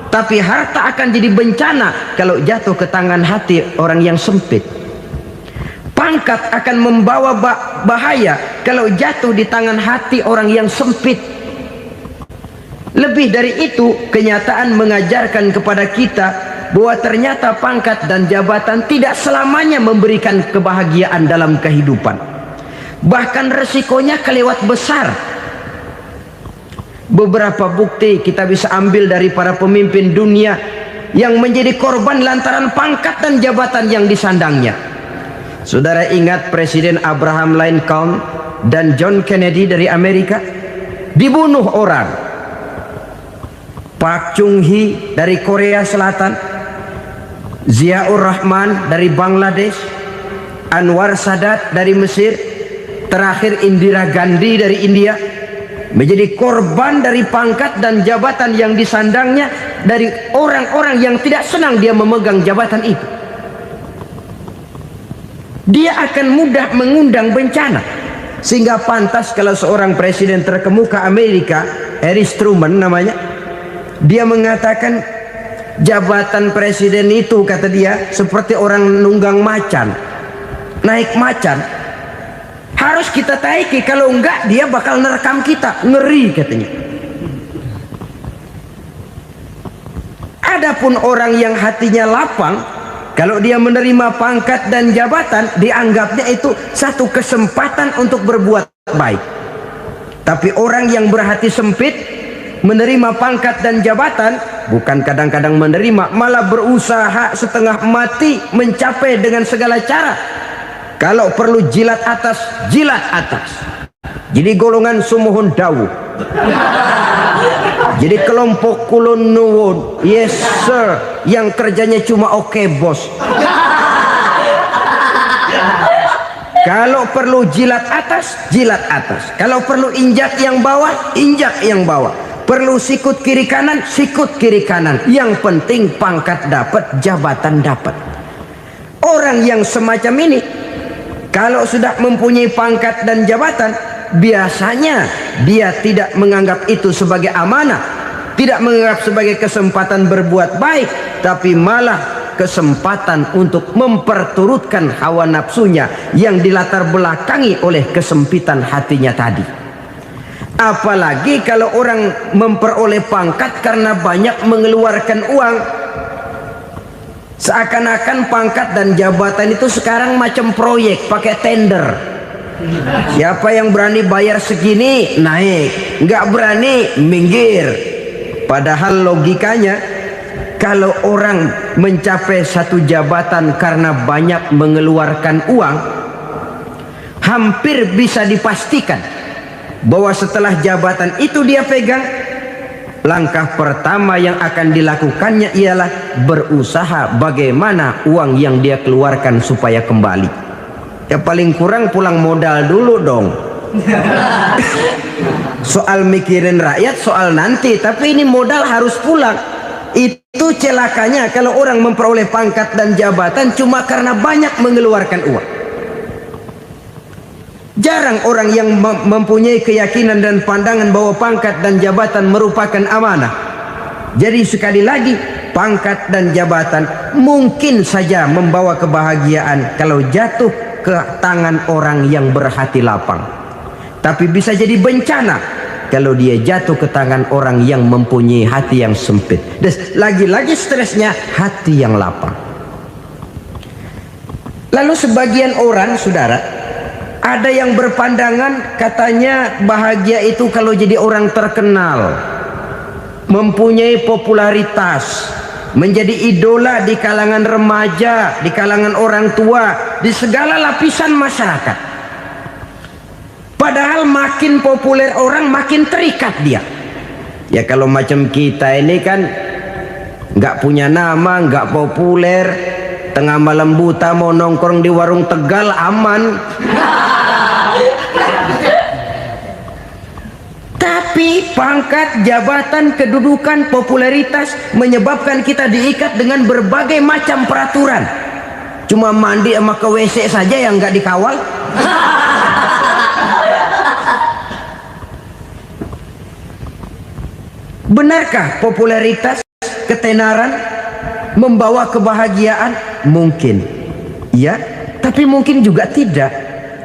Tapi harta akan jadi bencana kalau jatuh ke tangan hati orang yang sempit. Pangkat akan membawa bahaya kalau jatuh di tangan hati orang yang sempit. Lebih dari itu, kenyataan mengajarkan kepada kita bahwa ternyata pangkat dan jabatan tidak selamanya memberikan kebahagiaan dalam kehidupan. Bahkan resikonya kelewat besar. Beberapa bukti kita bisa ambil dari para pemimpin dunia yang menjadi korban lantaran pangkat dan jabatan yang disandangnya. Saudara ingat Presiden Abraham Lincoln dan John Kennedy dari Amerika? Dibunuh orang. Park Chung-hee dari Korea Selatan, Ziaur Rahman dari Bangladesh, Anwar Sadat dari Mesir, terakhir Indira Gandhi dari India, menjadi korban dari pangkat dan jabatan yang disandangnya dari orang-orang yang tidak senang dia memegang jabatan itu. Dia akan mudah mengundang bencana, sehingga pantas kalau seorang presiden terkemuka Amerika, Harry Truman namanya, dia mengatakan jabatan presiden itu, kata dia, seperti orang nunggang macan, naik macan. Harus kita taiki, kalau enggak dia bakal nerekam kita, ngeri katanya. Adapun orang yang hatinya lapang, kalau dia menerima pangkat dan jabatan, dianggapnya itu satu kesempatan untuk berbuat baik. Tapi orang yang berhati sempit, menerima pangkat dan jabatan, bukan kadang-kadang menerima, malah berusaha setengah mati mencapai dengan segala cara. Kalau perlu jilat atas, jilat atas. Jadi golongan sumuhun dawu. Jadi kelompok kulon nuwun, yes sir, yang kerjanya cuma oke bos. Kalau perlu jilat atas, jilat atas. Kalau perlu injak yang bawah, injak yang bawah. Perlu sikut kiri kanan, sikut kiri kanan. Yang penting pangkat dapat, jabatan dapat. Orang yang semacam ini, kalau sudah mempunyai pangkat dan jabatan, biasanya dia tidak menganggap itu sebagai amanah, tidak menganggap sebagai kesempatan berbuat baik, tapi malah kesempatan untuk memperturutkan hawa nafsunya yang dilatar belakangi oleh kesempitan hatinya tadi. Apalagi kalau orang memperoleh pangkat karena banyak mengeluarkan uang, seakan-akan pangkat dan jabatan itu sekarang macam proyek pakai tender. Siapa yang berani bayar segini naik, nggak berani minggir. Padahal logikanya, kalau orang mencapai satu jabatan karena banyak mengeluarkan uang, hampir bisa dipastikan bahwa setelah jabatan itu dia pegang, langkah pertama yang akan dilakukannya ialah berusaha bagaimana uang yang dia keluarkan supaya kembali. Ya paling kurang pulang modal dulu dong. Soal mikirin rakyat soal nanti, tapi ini modal harus pulang. Itu celakanya kalau orang memperoleh pangkat dan jabatan cuma karena banyak mengeluarkan uang. Jarang orang yang mempunyai keyakinan dan pandangan bahwa pangkat dan jabatan merupakan amanah. Jadi sekali lagi, pangkat dan jabatan mungkin saja membawa kebahagiaan kalau jatuh ke tangan orang yang berhati lapang. Tapi bisa jadi bencana kalau dia jatuh ke tangan orang yang mempunyai hati yang sempit. Dan lagi-lagi stresnya hati yang lapang. Lalu sebagian orang, saudara, ada yang berpandangan katanya bahagia itu kalau jadi orang terkenal, mempunyai popularitas, menjadi idola di kalangan remaja, di kalangan orang tua, di segala lapisan masyarakat. Padahal makin populer orang makin terikat dia. Ya kalau macam kita ini kan nggak punya nama, nggak populer, tengah malam buta mau nongkrong di warung Tegal aman. Tapi pangkat, jabatan, kedudukan, popularitas menyebabkan kita diikat dengan berbagai macam peraturan. Cuma mandi sama ke WC saja yang nggak dikawal. Benarkah popularitas, ketenaran membawa kebahagiaan? Mungkin ya, tapi mungkin juga tidak.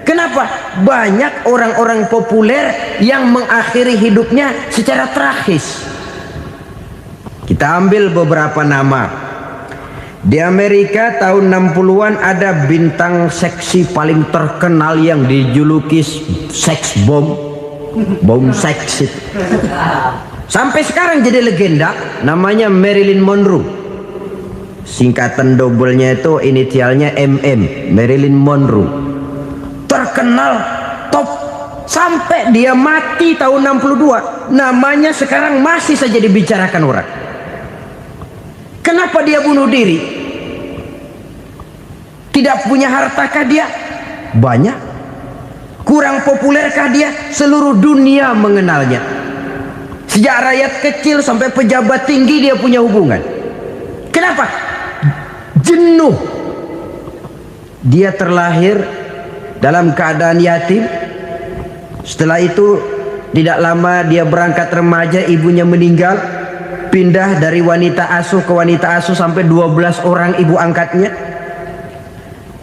Kenapa? Banyak orang-orang populer yang mengakhiri hidupnya secara tragis. Kita ambil beberapa nama. Di Amerika tahun 60-an ada bintang seksi paling terkenal yang dijuluki seks bom, bom seks. Sampai sekarang jadi legenda, namanya Marilyn Monroe. Singkatan double-nya itu inisialnya MM, Marilyn Monroe. Terkenal top sampai dia mati tahun 62. Namanya sekarang masih saja dibicarakan orang. Kenapa dia bunuh diri? Tidak punya hartakah dia? Banyak. Kurang populerkah dia? Seluruh dunia mengenalnya. Sejak rakyat kecil sampai pejabat tinggi dia punya hubungan. Kenapa? Jenuh. Dia terlahir dalam keadaan yatim. Setelah itu tidak lama dia berangkat remaja, ibunya meninggal. Pindah dari wanita asuh ke wanita asuh sampai 12 orang ibu angkatnya.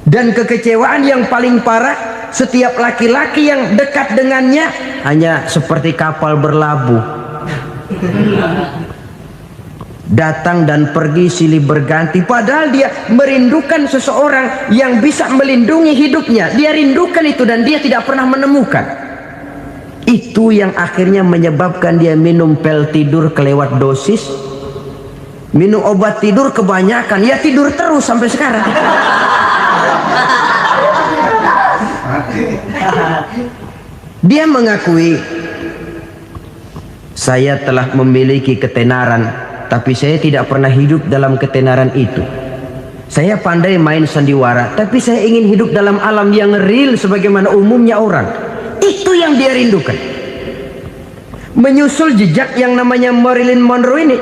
Dan kekecewaan yang paling parah, setiap laki-laki yang dekat dengannya hanya seperti kapal berlabuh. Datang dan pergi silih berganti, padahal dia merindukan seseorang yang bisa melindungi hidupnya. Dia rindukan itu dan dia tidak pernah menemukan. Itu yang akhirnya menyebabkan dia minum pil tidur kelewat dosis, minum obat tidur kebanyakan, ya tidur terus sampai sekarang. Dia mengakui, saya telah memiliki ketenaran, tapi saya tidak pernah hidup dalam ketenaran itu. Saya pandai main sandiwara, tapi saya ingin hidup dalam alam yang real sebagaimana umumnya orang. Itu yang dia rindukan. Menyusul jejak yang namanya Marilyn Monroe ini,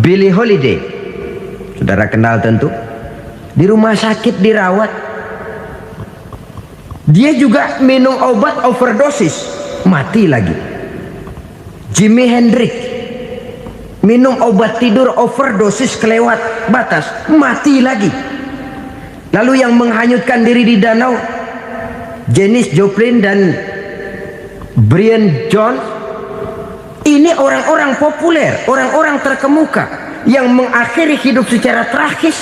Billie Holiday, saudara kenal tentu, di rumah sakit dirawat. Dia juga minum obat overdosis, mati lagi. Jimi Hendrix minum obat tidur overdosis kelewat batas, mati lagi. Lalu yang menghanyutkan diri di danau, Janis Joplin dan Brian Jones. Ini orang-orang populer, orang-orang terkemuka yang mengakhiri hidup secara tragis,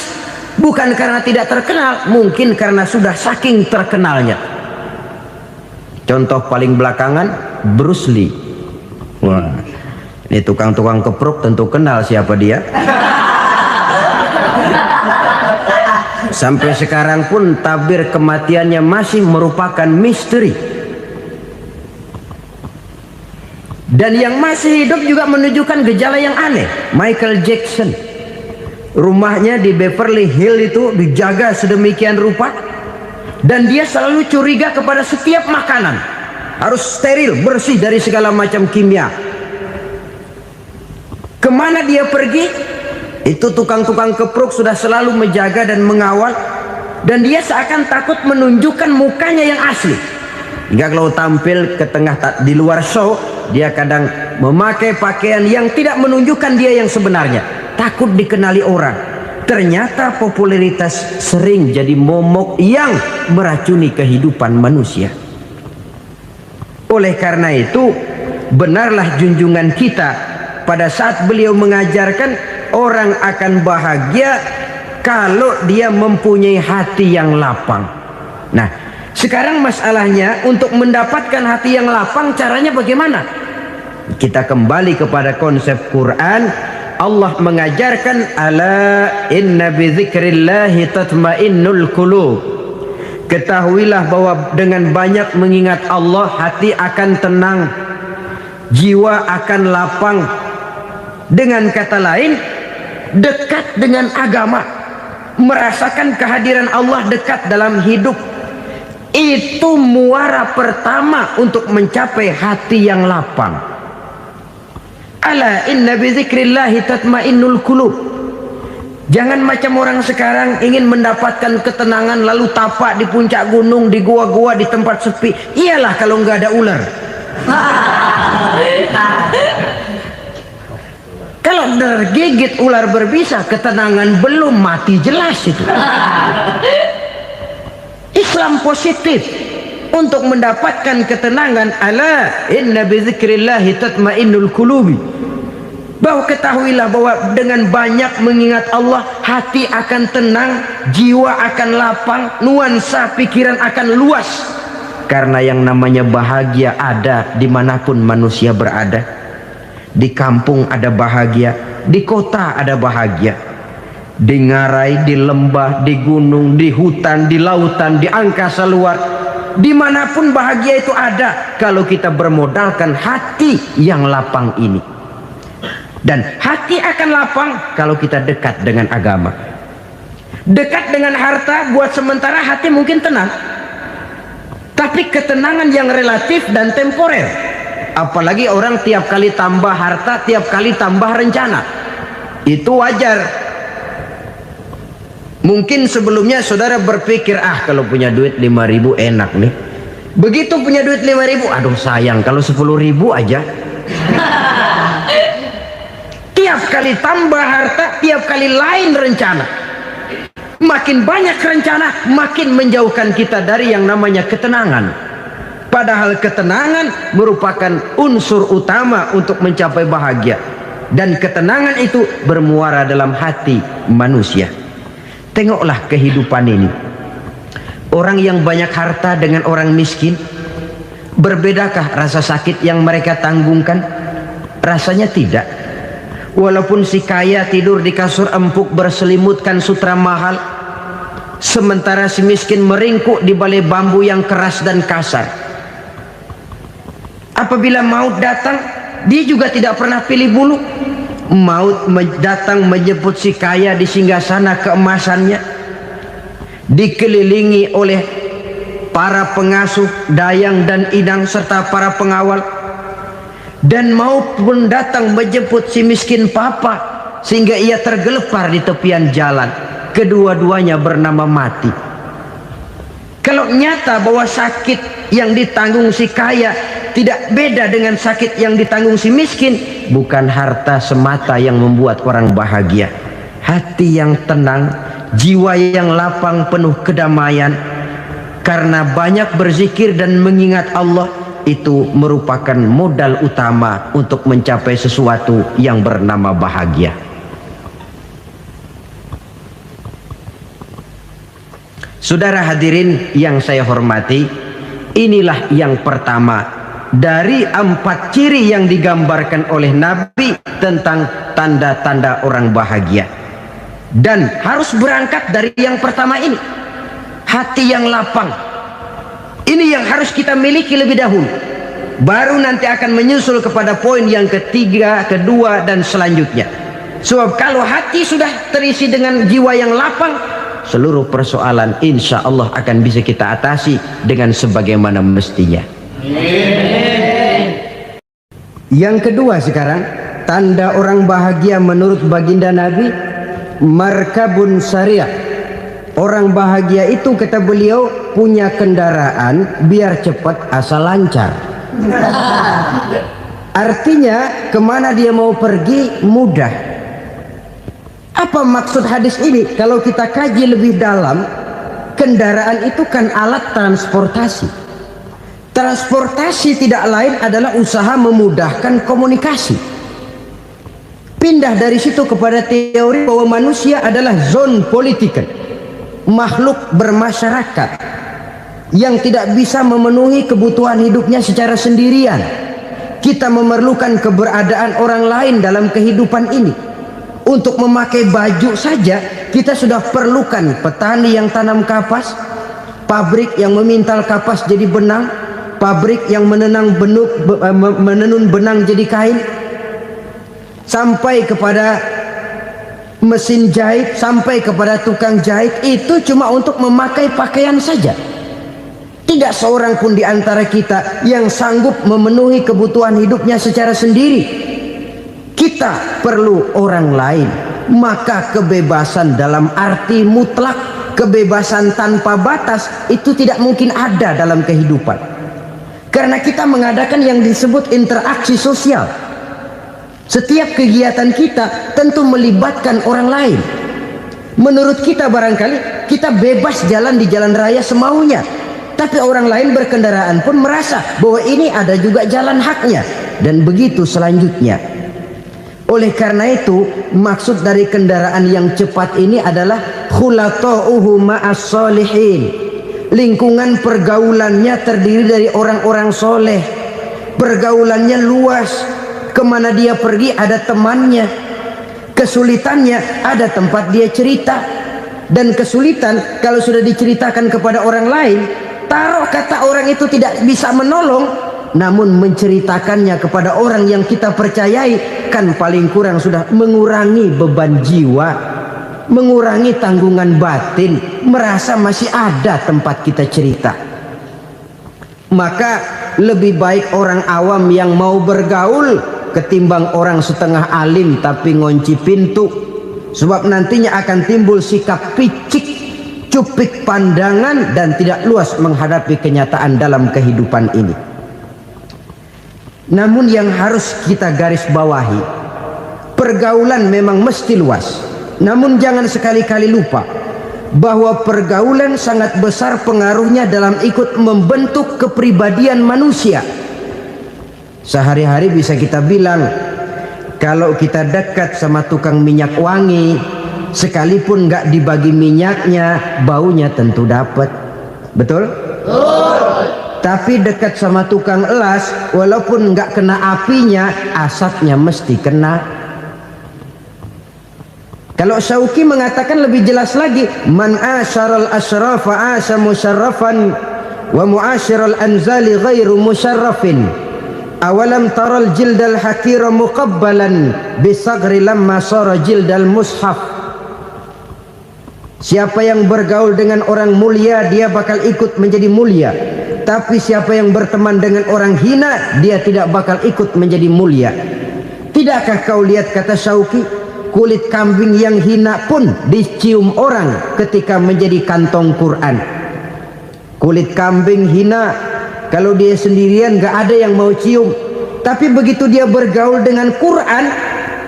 bukan karena tidak terkenal, mungkin karena sudah saking terkenalnya. Contoh paling belakangan, Bruce Lee. Wah, ini tukang-tukang kepruk tentu kenal siapa dia. Sampai sekarang pun tabir kematiannya masih merupakan misteri. Dan yang masih hidup juga menunjukkan gejala yang aneh. Michael Jackson, rumahnya di Beverly Hills itu dijaga sedemikian rupa, dan dia selalu curiga kepada setiap makanan harus steril, bersih dari segala macam kimia. Kemana dia pergi, itu tukang-tukang kepruk sudah selalu menjaga dan mengawal, dan dia seakan takut menunjukkan mukanya yang asli. Hingga kalau tampil ke tengah di luar show, dia kadang memakai pakaian yang tidak menunjukkan dia yang sebenarnya, takut dikenali orang. Ternyata popularitas sering jadi momok yang meracuni kehidupan manusia. Oleh karena itu, benarlah junjungan kita pada saat beliau mengajarkan orang akan bahagia kalau dia mempunyai hati yang lapang. Nah, sekarang masalahnya untuk mendapatkan hati yang lapang, caranya bagaimana? Kita kembali kepada konsep Quran. Allah mengajarkan, ala inna bi dzikrillahi tatmainnul qulub. Ketahuilah bahwa dengan banyak mengingat Allah, hati akan tenang, jiwa akan lapang. Dengan kata lain, dekat dengan agama, merasakan kehadiran Allah dekat dalam hidup. Itu muara pertama untuk mencapai hati yang lapang. Ala inna bi dzikrillahi tatmainnul qulub. Jangan macam orang sekarang ingin mendapatkan ketenangan lalu tapak di puncak gunung, di gua-gua, di tempat sepi. Iyalah kalau nggak ada ular. Kalau tergigit ular berbisa, ketenangan belum, mati jelas itu. Islam positif untuk mendapatkan ketenangan. Ala inna bi dzikrillahi tatmainnul qulubi. Bahwa ketahuilah bahwa dengan banyak mengingat Allah, hati akan tenang, jiwa akan lapang, nuansa pikiran akan luas. Karena yang namanya bahagia ada dimanapun manusia berada. Di kampung ada bahagia, di kota ada bahagia, di ngarai, di lembah, di gunung, di hutan, di lautan, di angkasa luar, dimanapun bahagia itu ada kalau kita bermodalkan hati yang lapang ini. Dan hati akan lapang kalau kita dekat dengan agama. Dekat dengan harta buat sementara hati mungkin tenang, tapi ketenangan yang relatif dan temporer. Apalagi orang tiap kali tambah harta, tiap kali tambah rencana. Itu wajar. Mungkin sebelumnya saudara berpikir, kalau punya duit 5.000 enak nih. Begitu punya duit 5.000, aduh sayang kalau 10.000 aja. Tiap kali tambah harta, tiap kali lain rencana. Makin banyak rencana, makin menjauhkan kita dari yang namanya ketenangan. Padahal ketenangan merupakan unsur utama untuk mencapai bahagia. Dan ketenangan itu bermuara dalam hati manusia. Tengoklah kehidupan ini. Orang yang banyak harta dengan orang miskin, Berbedakah rasa sakit yang mereka tanggungkan? Rasanya tidak. Walaupun si kaya tidur di kasur empuk berselimutkan sutra mahal, sementara si miskin meringkuk di balai bambu yang keras dan kasar. Apabila maut datang, dia juga tidak pernah pilih bulu. Maut datang menjemput si kaya di singgasana keemasannya, dikelilingi oleh para pengasuh, dayang dan idang serta para pengawal. Dan maut pun datang menjemput si miskin papa, sehingga ia tergelepar di tepian jalan. Kedua-duanya bernama mati. Kalau nyata bahwa sakit yang ditanggung si kaya tidak beda dengan sakit yang ditanggung si miskin, bukan harta semata yang membuat orang bahagia. Hati yang tenang, jiwa yang lapang penuh kedamaian karena banyak berzikir dan mengingat Allah, itu merupakan modal utama untuk mencapai sesuatu yang bernama bahagia. Saudara hadirin yang saya hormati, inilah yang pertama dari 4 ciri yang digambarkan oleh Nabi tentang tanda-tanda orang bahagia. Dan harus berangkat dari yang pertama ini, hati yang lapang. Ini yang harus kita miliki lebih dahulu, baru nanti akan menyusul kepada poin yang ketiga, kedua dan selanjutnya. Sebab kalau hati sudah terisi dengan jiwa yang lapang, seluruh persoalan insya Allah akan bisa kita atasi dengan sebagaimana mestinya. Yang kedua sekarang, tanda orang bahagia menurut baginda Nabi, markabun syariah. Orang bahagia itu, kata beliau, punya kendaraan biar cepat asal lancar. Artinya kemana dia mau pergi mudah. Apa maksud hadis ini? Kalau kita kaji lebih dalam, kendaraan itu kan alat transportasi. Transportasi tidak lain adalah usaha memudahkan komunikasi. Pindah dari situ kepada teori bahwa manusia adalah zon political, makhluk bermasyarakat yang tidak bisa memenuhi kebutuhan hidupnya secara sendirian. Kita memerlukan keberadaan orang lain dalam kehidupan ini. Untuk memakai baju saja kita sudah perlukan petani yang tanam kapas, pabrik yang memintal kapas jadi benang, pabrik yang menenun benang jadi kain, sampai kepada mesin jahit, sampai kepada tukang jahit. Itu cuma untuk memakai pakaian saja. Tidak seorang pun di antara kita yang sanggup memenuhi kebutuhan hidupnya secara sendiri. Kita perlu orang lain. Maka kebebasan dalam arti mutlak, kebebasan tanpa batas, itu tidak mungkin ada dalam kehidupan. Karena kita mengadakan yang disebut interaksi sosial. Setiap kegiatan kita tentu melibatkan orang lain. Menurut kita barangkali kita bebas jalan di jalan raya semaunya, tapi orang lain berkendaraan pun merasa bahwa ini ada juga jalan haknya, dan begitu selanjutnya. Oleh karena itu, maksud dari kendaraan yang cepat ini adalah khulata'uhu ma'as solihin. Lingkungan pergaulannya terdiri dari orang-orang soleh. Pergaulannya luas. Kemana dia pergi ada temannya. Kesulitannya ada tempat dia cerita. Dan kesulitan kalau sudah diceritakan kepada orang lain, taruh kata orang itu tidak bisa menolong, namun menceritakannya kepada orang yang kita percayai, kan paling kurang sudah mengurangi beban jiwa, mengurangi tanggungan batin, merasa masih ada tempat kita cerita. Maka lebih baik orang awam yang mau bergaul ketimbang orang setengah alim tapi ngunci pintu. Sebab nantinya akan timbul sikap picik, cupik pandangan, dan tidak luas menghadapi kenyataan dalam kehidupan ini. Namun yang harus kita garis bawahi, pergaulan memang mesti luas. Namun jangan sekali-kali lupa bahwa pergaulan sangat besar pengaruhnya dalam ikut membentuk kepribadian manusia. Sehari-hari bisa kita bilang, kalau kita dekat sama tukang minyak wangi, sekalipun nggak dibagi minyaknya, baunya tentu dapat. Betul? Tapi dekat sama tukang elas, walaupun nggak kena apinya, asapnya mesti kena. Kalau Syauqi mengatakan lebih jelas lagi, man asyaral asyrafa asya musyarrafan wa muasyiral anzali ghairu musyarrafin. Awalam taral jildal hakira muqabbalan bisagri lamma sara jildal mushaf. Siapa yang bergaul dengan orang mulia, dia bakal ikut menjadi mulia. Tapi siapa yang berteman dengan orang hina, dia tidak bakal ikut menjadi mulia. Tidakkah kau lihat, kata Syauqi, kulit kambing yang hina pun dicium orang ketika menjadi kantong Quran. Kulit kambing hina, kalau dia sendirian gak ada yang mau cium. Tapi begitu dia bergaul dengan Quran,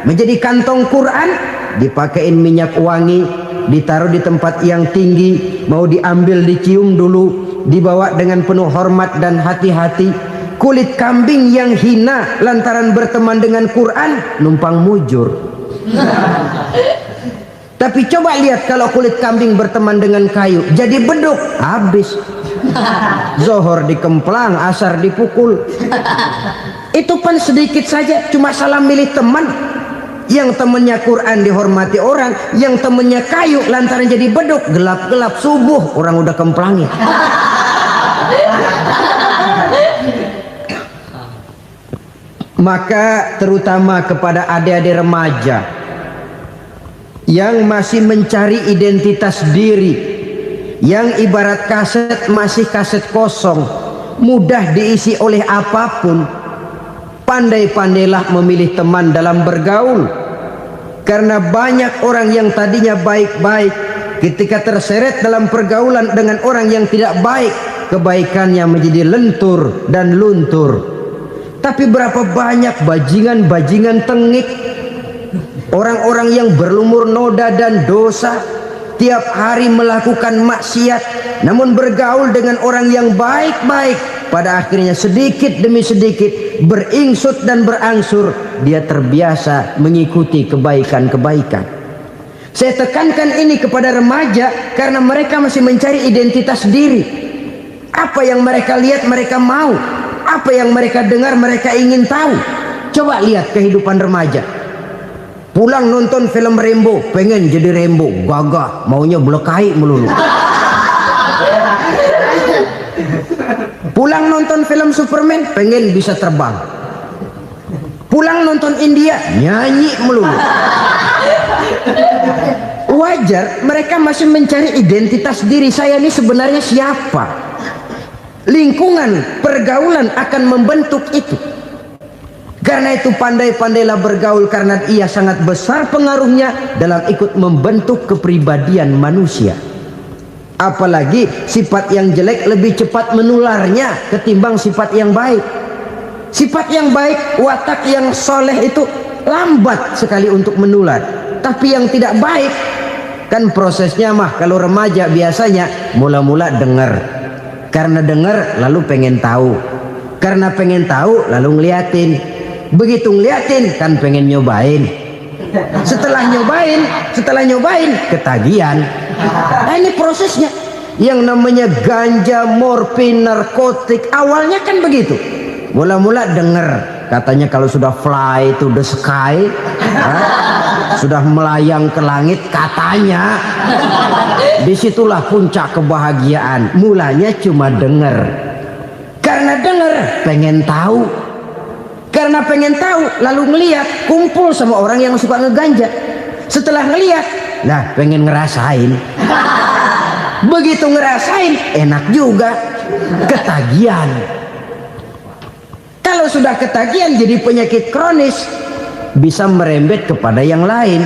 menjadi kantong Quran, dipakein minyak wangi, ditaruh di tempat yang tinggi, mau diambil dicium dulu, dibawa dengan penuh hormat dan hati-hati. Kulit kambing yang hina lantaran berteman dengan Quran, numpang mujur. Tapi coba lihat kalau kulit kambing berteman dengan kayu, jadi beduk, habis. Zohor dikemplang, asar dipukul. Itu pun sedikit saja, cuma salah milih teman. Yang temennya Quran dihormati orang, yang temennya kayu lantaran jadi beduk, gelap-gelap subuh orang udah kemplangnya. Maka terutama kepada adik-adik remaja yang masih mencari identitas diri, yang ibarat kaset masih kaset kosong, mudah diisi oleh apapun, pandai-pandailah memilih teman dalam bergaul. Karena banyak orang yang tadinya baik-baik, ketika terseret dalam pergaulan dengan orang yang tidak baik, kebaikannya menjadi lentur dan luntur. Tapi berapa banyak bajingan-bajingan tengik, orang-orang yang berlumur noda dan dosa, tiap hari melakukan maksiat, namun bergaul dengan orang yang baik-baik, pada akhirnya sedikit demi sedikit beringsut dan berangsur dia terbiasa mengikuti kebaikan-kebaikan. Saya tekankan ini kepada remaja karena mereka masih mencari identitas diri. Apa yang mereka lihat mereka mau, apa yang mereka dengar mereka ingin tahu. Coba lihat kehidupan remaja. Pulang nonton film Rambo, pengen jadi Rambo, gagah, maunya belekai melulu. Pulang nonton film Superman, pengen bisa terbang. Pulang nonton India, nyanyi melulu. Wajar, mereka masih mencari identitas diri. Saya ini sebenarnya siapa? Lingkungan, pergaulan akan membentuk itu. Karena itu pandai-pandailah bergaul, karena ia sangat besar pengaruhnya dalam ikut membentuk kepribadian manusia. Apalagi sifat yang jelek lebih cepat menularnya ketimbang sifat yang baik. Sifat yang baik, watak yang soleh itu lambat sekali untuk menular. Tapi yang tidak baik, kan prosesnya mah kalau remaja biasanya mula-mula dengar. Karena dengar lalu pengen tahu. Karena pengen tahu lalu ngeliatin. Begitu ngeliatin kan pengen nyobain. Setelah nyobain ketagihan. Nah, ini prosesnya. Yang namanya ganja, morfin, narkotik awalnya kan begitu. Mula-mula denger katanya kalau sudah fly to the sky, sudah melayang ke langit katanya, disitulah puncak kebahagiaan. Mulanya cuma denger. Karena denger pengen tahu. Karena pengen tahu lalu ngeliat, kumpul sama orang yang suka ngeganja. Setelah ngeliat, nah pengen ngerasain. Begitu ngerasain enak juga, ketagihan. Kalau sudah ketagihan jadi penyakit kronis, bisa merembet kepada yang lain.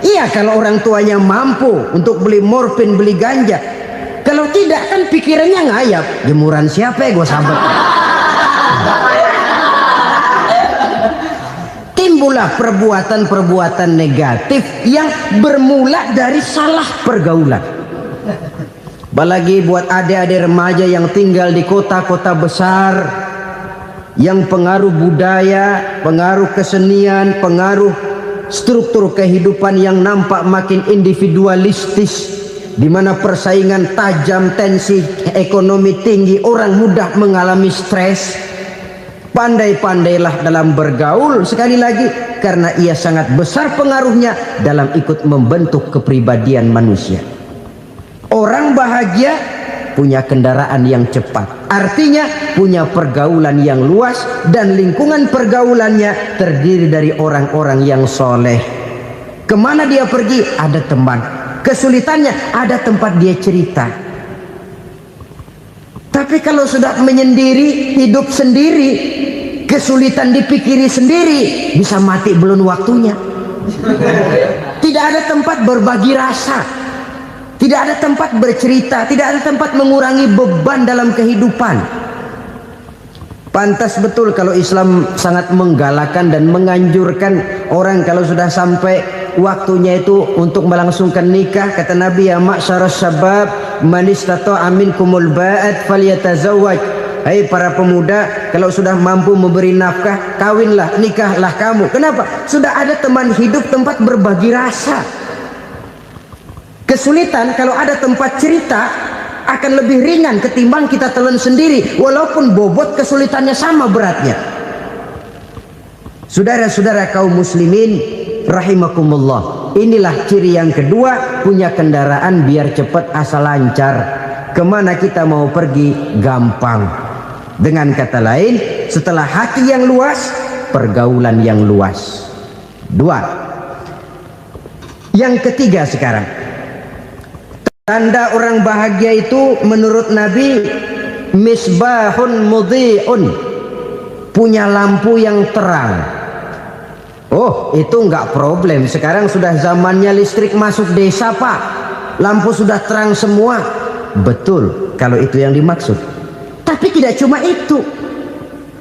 Iya, kalau orang tuanya mampu untuk beli morfin, beli ganja. Kalau tidak kan pikirannya ngayap, jemuran siapa ya gue sabet. Timbullah perbuatan-perbuatan negatif yang bermula dari salah pergaulan. Apalagi buat adik-adik remaja yang tinggal di kota-kota besar, yang pengaruh budaya, pengaruh kesenian, pengaruh struktur kehidupan yang nampak makin individualistis, di mana persaingan tajam, tensi ekonomi tinggi, orang mudah mengalami stres. Pandai-pandailah dalam bergaul, sekali lagi, karena ia sangat besar pengaruhnya dalam ikut membentuk kepribadian manusia. Orang bahagia punya kendaraan yang cepat, artinya punya pergaulan yang luas, dan lingkungan pergaulannya terdiri dari orang-orang yang soleh. Kemana dia pergi ada teman, kesulitannya ada tempat dia cerita. Tapi kalau sudah menyendiri, hidup sendiri, kesulitan dipikiri sendiri, bisa mati belum waktunya. Tidak ada tempat berbagi rasa, tidak ada tempat bercerita, tidak ada tempat mengurangi beban dalam kehidupan. Pantas betul kalau Islam sangat menggalakkan dan menganjurkan orang kalau sudah sampai waktunya itu untuk melangsungkan nikah. Kata Nabi, ya ma'syaras syabab man istata'a minkumul ba'at falyatazawwaj. Hai para pemuda, kalau sudah mampu memberi nafkah, kawinlah, nikahlah kamu. Kenapa? Sudah ada teman hidup, tempat berbagi rasa. Kesulitan kalau ada tempat cerita akan lebih ringan ketimbang kita telan sendiri, walaupun bobot kesulitannya sama beratnya. Saudara-saudara kaum muslimin rahimakumullah, inilah ciri yang kedua, punya kendaraan biar cepat asal lancar. Kemana kita mau pergi gampang. Dengan kata lain, setelah hati yang luas, pergaulan yang luas. Dua. Yang ketiga sekarang, tanda orang bahagia itu menurut Nabi, misbahun mudhi'un, punya lampu yang terang. Oh, itu enggak problem. Sekarang sudah zamannya listrik masuk desa, Pak. Lampu sudah terang semua. Betul, kalau itu yang dimaksud. Tapi tidak cuma itu.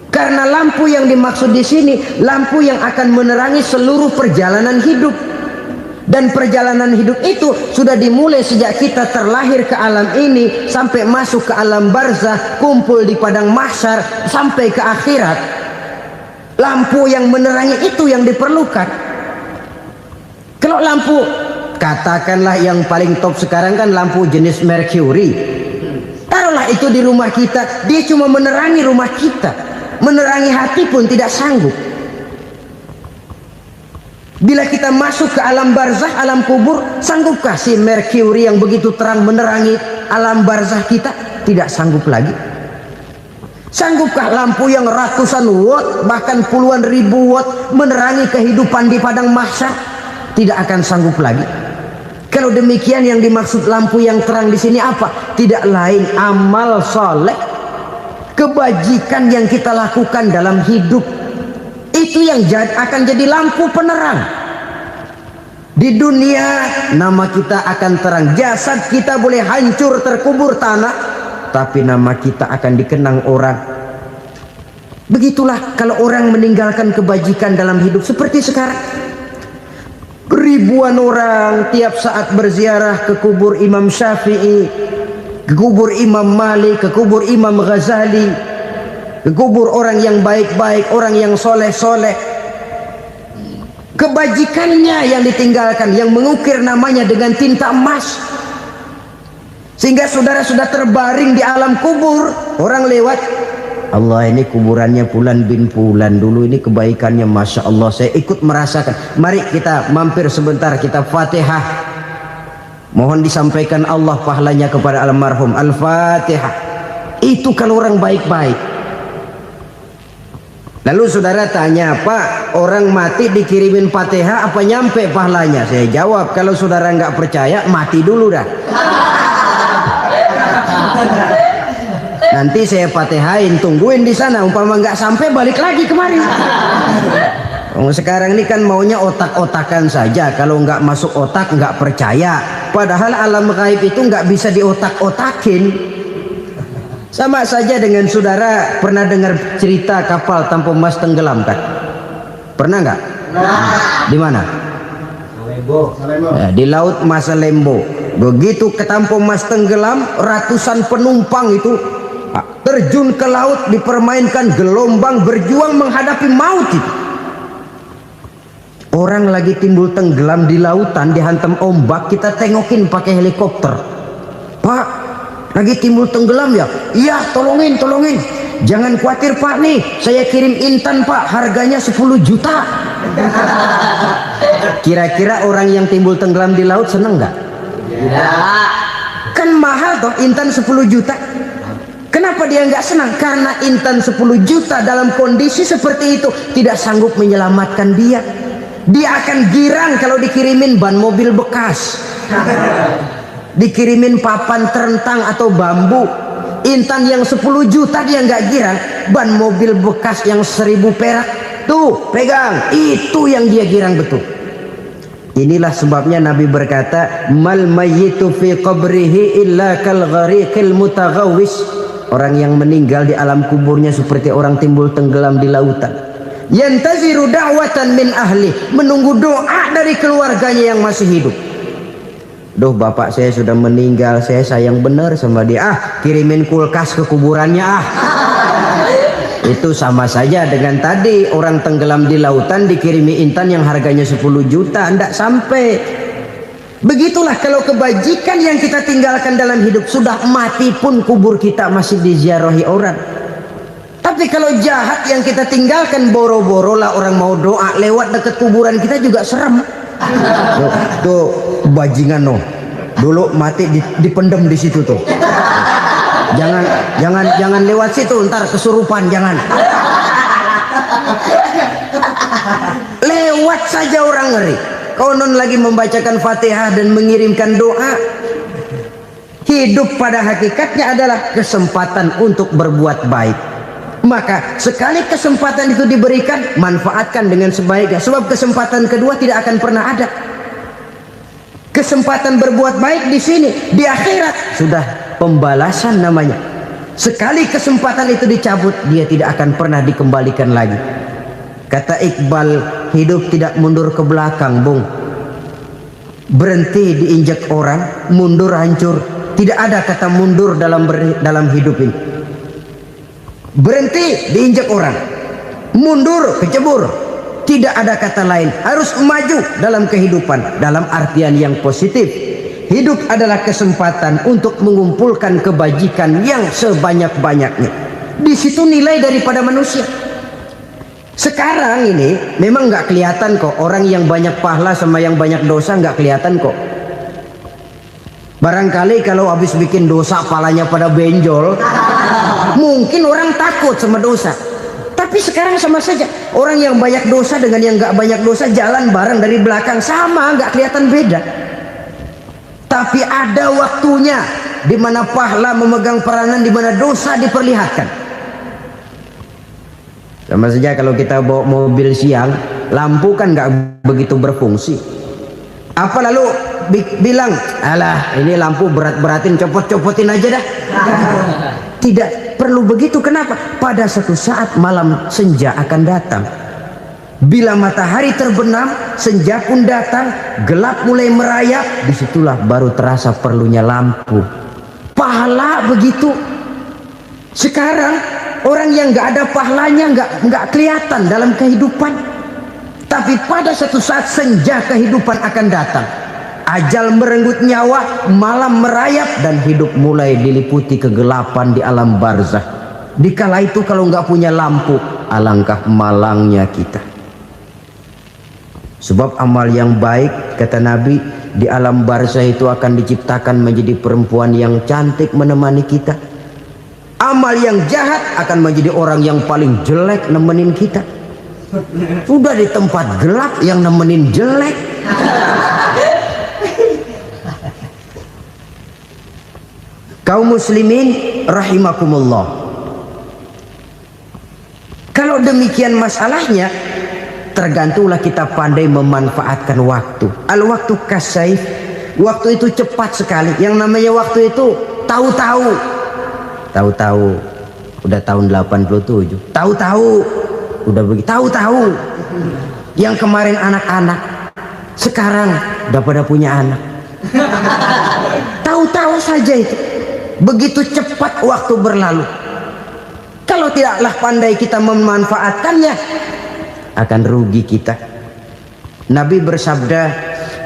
Karena lampu yang dimaksud di sini, lampu yang akan menerangi seluruh perjalanan hidup. Dan perjalanan hidup itu sudah dimulai sejak kita terlahir ke alam ini sampai masuk ke alam barzah, kumpul di padang mahsyar sampai ke akhirat. Lampu yang menerangi itu yang diperlukan. Kalau lampu, katakanlah yang paling top sekarang kan lampu jenis Mercury. Taruhlah itu di rumah kita, dia cuma menerangi rumah kita, menerangi hati pun tidak sanggup. Bila kita masuk ke alam barzah, alam kubur, sanggupkah si Mercury yang begitu terang menerangi alam barzah kita? Tidak sanggup lagi. Sanggupkah lampu yang ratusan watt, bahkan puluhan ribu watt menerangi kehidupan di padang mahsyar? Tidak akan sanggup lagi. Kalau demikian, yang dimaksud lampu yang terang di sini apa? Tidak lain amal soleh, kebajikan yang kita lakukan dalam hidup. Itu yang akan jadi lampu penerang. Di dunia nama kita akan terang, jasad kita boleh hancur terkubur tanah, tapi nama kita akan dikenang orang. Begitulah kalau orang meninggalkan kebajikan dalam hidup seperti sekarang. Ribuan orang tiap saat berziarah ke kubur Imam Syafi'i, ke kubur Imam Malik, ke kubur Imam Ghazali, ke kubur orang yang baik-baik, orang yang soleh-soleh. Kebajikannya yang ditinggalkan, yang mengukir namanya dengan tinta emas, sehingga saudara sudah terbaring di alam kubur. Orang lewat, Allah, ini kuburannya Fulan bin Fulan, dulu ini kebaikannya Masya Allah, saya ikut merasakan. Mari kita mampir sebentar, kita Fatihah, mohon disampaikan Allah pahalanya kepada almarhum. Al-Fatihah. Itu kalau orang baik-baik. Lalu saudara tanya, Pak, orang mati dikirimin Fatihah apa nyampe pahalanya? Saya jawab, kalau saudara nggak percaya, mati dulu dah. Nanti saya Fatihain, tungguin di sana. Umpama nggak sampai, balik lagi kemari. Sekarang ini kan maunya otak-otakan saja. Kalau nggak masuk otak, nggak percaya. Padahal alam gaib itu nggak bisa diotak-otakin. Sama saja dengan saudara pernah dengar cerita kapal tanpa emas tenggelam kan? Pernah nggak? Di mana? Ya, di laut Masalembo. Begitu ke tanpa emas tenggelam, ratusan penumpang itu terjun ke laut, dipermainkan gelombang, berjuang menghadapi maut itu. Orang lagi timbul tenggelam di lautan, dihantam ombak, kita tengokin pakai helikopter. Pak, lagi timbul tenggelam ya? Iya, tolongin. Jangan khawatir Pak, nih saya kirim intan Pak, harganya 10 juta. Kira-kira orang yang timbul tenggelam di laut seneng nggak? Tidak. Kan mahal toh intan 10 juta. Kenapa dia nggak senang? Karena intan 10 juta dalam kondisi seperti itu tidak sanggup menyelamatkan dia. Dia akan girang kalau dikirimin ban mobil bekas, dikirimin papan terentang atau bambu. Intan yang 10 juta dia nggak girang. Ban mobil bekas yang 1000 perak, tuh pegang, itu yang dia girang betul. Inilah sebabnya Nabi berkata, mal mayyitu fi qabrihi illa kal ghariqil mutaghawwis. Orang yang meninggal di alam kuburnya seperti orang timbul tenggelam di lautan. Yantaziru da'watan min ahli, menunggu doa dari keluarganya yang masih hidup. Duh, bapak saya sudah meninggal, saya sayang benar sama dia. Kirimin kulkas ke kuburannya Itu sama saja dengan tadi orang tenggelam di lautan dikirimi intan yang harganya 10 juta, ndak sampai. Begitulah kalau kebajikan yang kita tinggalkan dalam hidup, sudah mati pun kubur kita masih diziarahi orang. Tapi kalau jahat yang kita tinggalkan, boro-boro lah orang mau doa lewat dekat kuburan kita juga serem. Tuh bajingan no, dulu mati dipendem di situ tuh. Jangan lewat situ, ntar kesurupan, jangan. Lewat saja orang ngeri. Konon lagi membacakan Fatihah dan mengirimkan doa. Hidup pada hakikatnya adalah kesempatan untuk berbuat baik. Maka sekali kesempatan itu diberikan, manfaatkan dengan sebaiknya. Sebab kesempatan kedua tidak akan pernah ada. Kesempatan berbuat baik di sini, di akhirat sudah pembalasan namanya. Sekali kesempatan itu dicabut, dia tidak akan pernah dikembalikan lagi. Kata Iqbal, hidup tidak mundur ke belakang, Bung. Berhenti diinjak orang, mundur hancur. Tidak ada kata mundur dalam hidup ini. Berhenti diinjak orang, mundur kecebur. Tidak ada kata lain, harus maju dalam kehidupan dalam artian yang positif. Hidup adalah kesempatan untuk mengumpulkan kebajikan yang sebanyak-banyaknya. Di situ nilai daripada manusia. Sekarang ini memang nggak kelihatan kok, orang yang banyak pahala sama yang banyak dosa nggak kelihatan kok. Barangkali kalau habis bikin dosa palanya pada benjol, mungkin orang takut sama dosa. Tapi sekarang sama saja, orang yang banyak dosa dengan yang nggak banyak dosa jalan bareng dari belakang, sama, nggak kelihatan beda. Tapi ada waktunya di mana pahala memegang peranan, di mana dosa diperlihatkan. Sama saja kalau kita bawa mobil siang, lampu kan nggak begitu berfungsi. Apa lalu bilang, alah ini lampu berat-beratin, copot-copotin aja dah. Tidak perlu begitu. Kenapa? Pada suatu saat malam senja akan datang. Bila matahari terbenam, senja pun datang, gelap mulai merayap, disitulah baru terasa perlunya lampu. Pahala begitu. Sekarang orang yang nggak ada pahalanya nggak kelihatan dalam kehidupan. Tapi pada suatu saat senja kehidupan akan datang. Ajal merenggut nyawa, malam merayap, dan hidup mulai diliputi kegelapan di alam barzah. Dikala itu kalau nggak punya lampu, alangkah malangnya kita. Sebab amal yang baik, kata Nabi, di alam barzah itu akan diciptakan menjadi perempuan yang cantik menemani kita. Amal yang jahat akan menjadi orang yang paling jelek nemenin kita. Sudah di tempat gelap yang nemenin jelek. Kaum muslimin rahimakumullah. Kalau demikian masalahnya, tergantunglah kita pandai memanfaatkan waktu. Al-waktu kasaif. Waktu itu cepat sekali. Yang namanya waktu itu tahu-tahu. Tahu-tahu udah tahun 87. Tahu-tahu udah begitu. Tahu-tahu yang kemarin anak-anak, sekarang udah pada punya anak. Tahu-tahu saja itu. Begitu cepat waktu berlalu. Kalau tidaklah pandai kita memanfaatkannya, akan rugi kita. Nabi bersabda,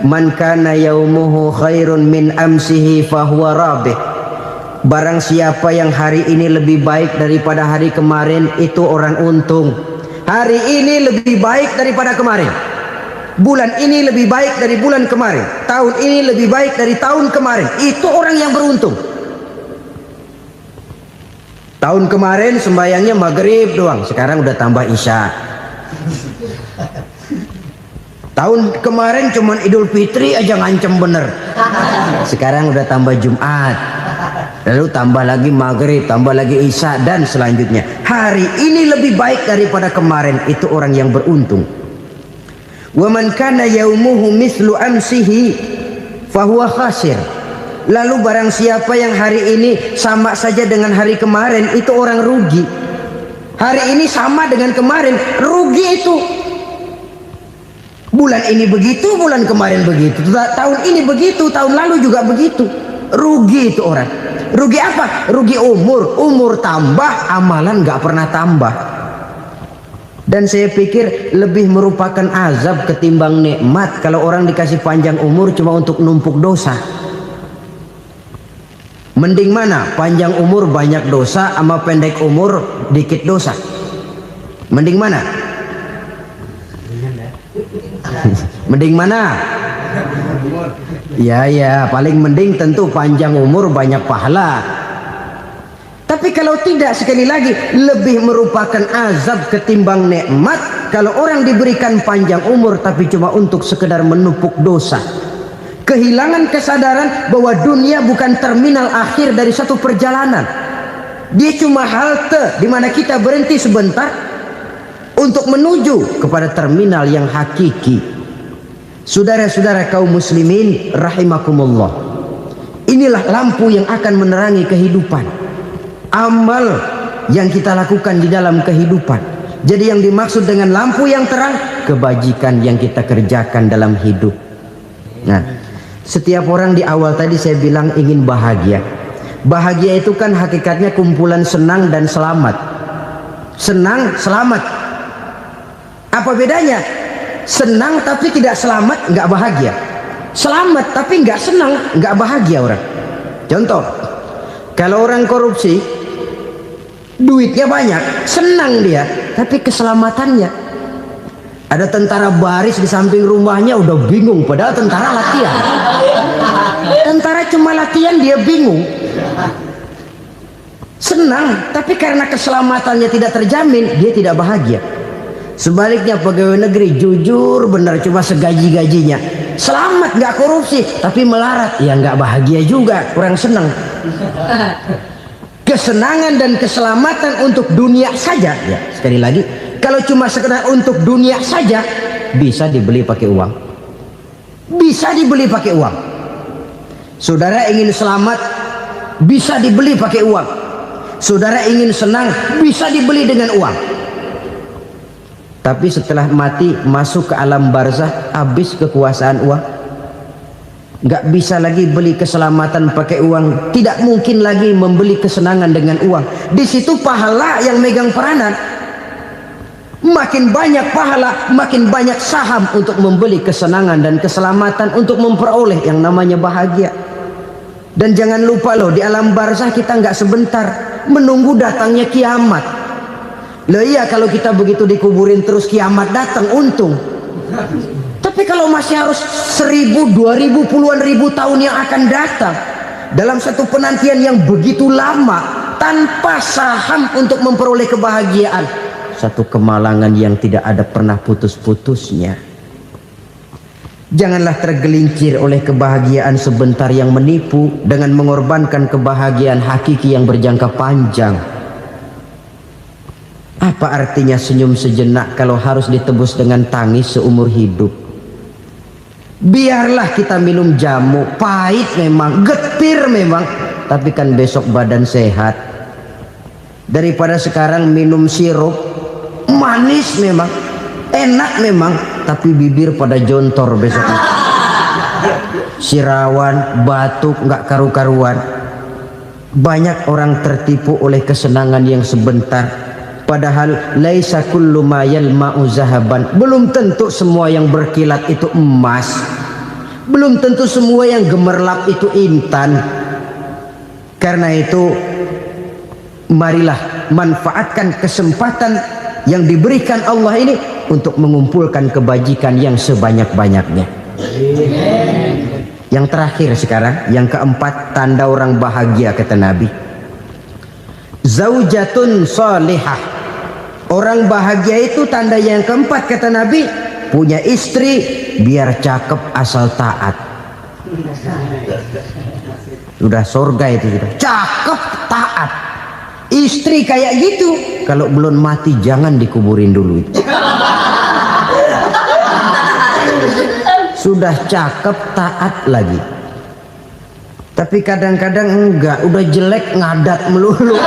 "Man kana yaumuhu khairun min amsihi fahuwa rabih." Barang siapa yang hari ini lebih baik daripada hari kemarin, itu orang untung. Hari ini lebih baik daripada kemarin. Bulan ini lebih baik dari bulan kemarin. Tahun ini lebih baik dari tahun kemarin. Itu orang yang beruntung. Tahun kemarin sembayangnya maghrib doang, sekarang udah tambah isya. Tahun kemarin cuman Idul Fitri aja ngancem bener, sekarang udah tambah Jumat, lalu tambah lagi maghrib, tambah lagi isya, dan selanjutnya. Hari ini lebih baik daripada kemarin, itu orang yang beruntung. Wa man kana yaumuhu mislu amsihi fahuwa khasir. Lalu barang siapa yang hari ini sama saja dengan hari kemarin, itu orang rugi. Hari ini sama dengan kemarin, rugi itu. Bulan ini begitu, bulan kemarin begitu, tahun ini begitu, tahun lalu juga begitu. Rugi itu orang. Rugi apa? Rugi umur. Umur tambah, amalan gak pernah tambah. Dan saya pikir lebih merupakan azab ketimbang nikmat kalau orang dikasih panjang umur cuma untuk numpuk dosa. Mending mana? Panjang umur banyak dosa sama pendek umur dikit dosa? Mending mana? Mending mana? Ya, paling mending tentu panjang umur banyak pahala. Tapi kalau tidak, sekali lagi, lebih merupakan azab ketimbang nikmat kalau orang diberikan panjang umur tapi cuma untuk sekedar menumpuk dosa. Kehilangan kesadaran bahwa dunia bukan terminal akhir dari satu perjalanan. Dia cuma halte di mana kita berhenti sebentar untuk menuju kepada terminal yang hakiki. Saudara-saudara kaum muslimin rahimakumullah, inilah lampu yang akan menerangi kehidupan, amal yang kita lakukan di dalam kehidupan. Jadi yang dimaksud dengan lampu yang terang, kebajikan yang kita kerjakan dalam hidup. Nah, setiap orang di awal tadi saya bilang ingin bahagia. Bahagia itu kan hakikatnya kumpulan senang dan selamat. Senang, selamat. Apa bedanya? Senang tapi tidak selamat, nggak bahagia. Selamat tapi nggak senang, nggak bahagia orang. Contoh, kalau orang korupsi, duitnya banyak, senang dia, tapi keselamatannya. Ada tentara baris di samping rumahnya udah bingung, padahal tentara latihan. Tentara cuma latihan, dia bingung. Senang, tapi karena keselamatannya tidak terjamin, dia tidak bahagia. Sebaliknya pegawai negeri jujur benar, cuma segaji-gajinya, selamat nggak korupsi tapi melarat, ya nggak bahagia juga, kurang senang. Kesenangan dan keselamatan untuk dunia saja, ya sekali lagi, kalau cuma sekedar untuk dunia saja, bisa dibeli pakai uang, bisa dibeli pakai uang. Saudara ingin selamat, bisa dibeli pakai uang. Saudara ingin senang, bisa dibeli dengan uang. Tapi setelah mati masuk ke alam barzah, habis kekuasaan uang. Nggak bisa lagi beli keselamatan pakai uang, tidak mungkin lagi membeli kesenangan dengan uang. Di situ pahala yang megang peranan. Makin banyak pahala, makin banyak saham untuk membeli kesenangan dan keselamatan, untuk memperoleh yang namanya bahagia. Dan jangan lupa loh, di alam barzah kita nggak sebentar, menunggu datangnya kiamat. Loh iya, kalau kita begitu dikuburin terus kiamat datang, untung. Tapi kalau masih harus 1000, 2000, puluhan ribu tahun yang akan datang, dalam satu penantian yang begitu lama, tanpa saham untuk memperoleh kebahagiaan, satu kemalangan yang tidak ada pernah putus-putusnya. Janganlah tergelincir oleh kebahagiaan sebentar yang menipu dengan mengorbankan kebahagiaan hakiki yang berjangka panjang. Apa artinya senyum sejenak kalau harus ditebus dengan tangis seumur hidup? Biarlah kita minum jamu, pahit memang, getir memang, tapi kan besok badan sehat. Daripada sekarang minum sirup, manis memang, enak memang, tapi bibir pada jontor besoknya. Sirawan, batuk, nggak karu-karuan. Banyak orang tertipu oleh kesenangan yang sebentar, Padahal laisa kullu ma yalma'u zahaban. Belum tentu semua yang berkilat itu emas. Belum tentu semua yang gemerlap itu intan. Karena itu marilah manfaatkan kesempatan yang diberikan Allah ini untuk mengumpulkan kebajikan yang sebanyak-banyaknya. Yang terakhir sekarang, yang keempat, tanda orang bahagia kata Nabi. Zaujatun salihah. Orang bahagia itu tanda yang keempat kata Nabi, punya istri biar cakep asal taat. Sudah surga itu sudah. Cakep taat. Istri kayak gitu, kalau belum mati jangan dikuburin dulu itu. Sudah cakep taat lagi. Tapi kadang-kadang enggak, udah jelek ngadat melulu.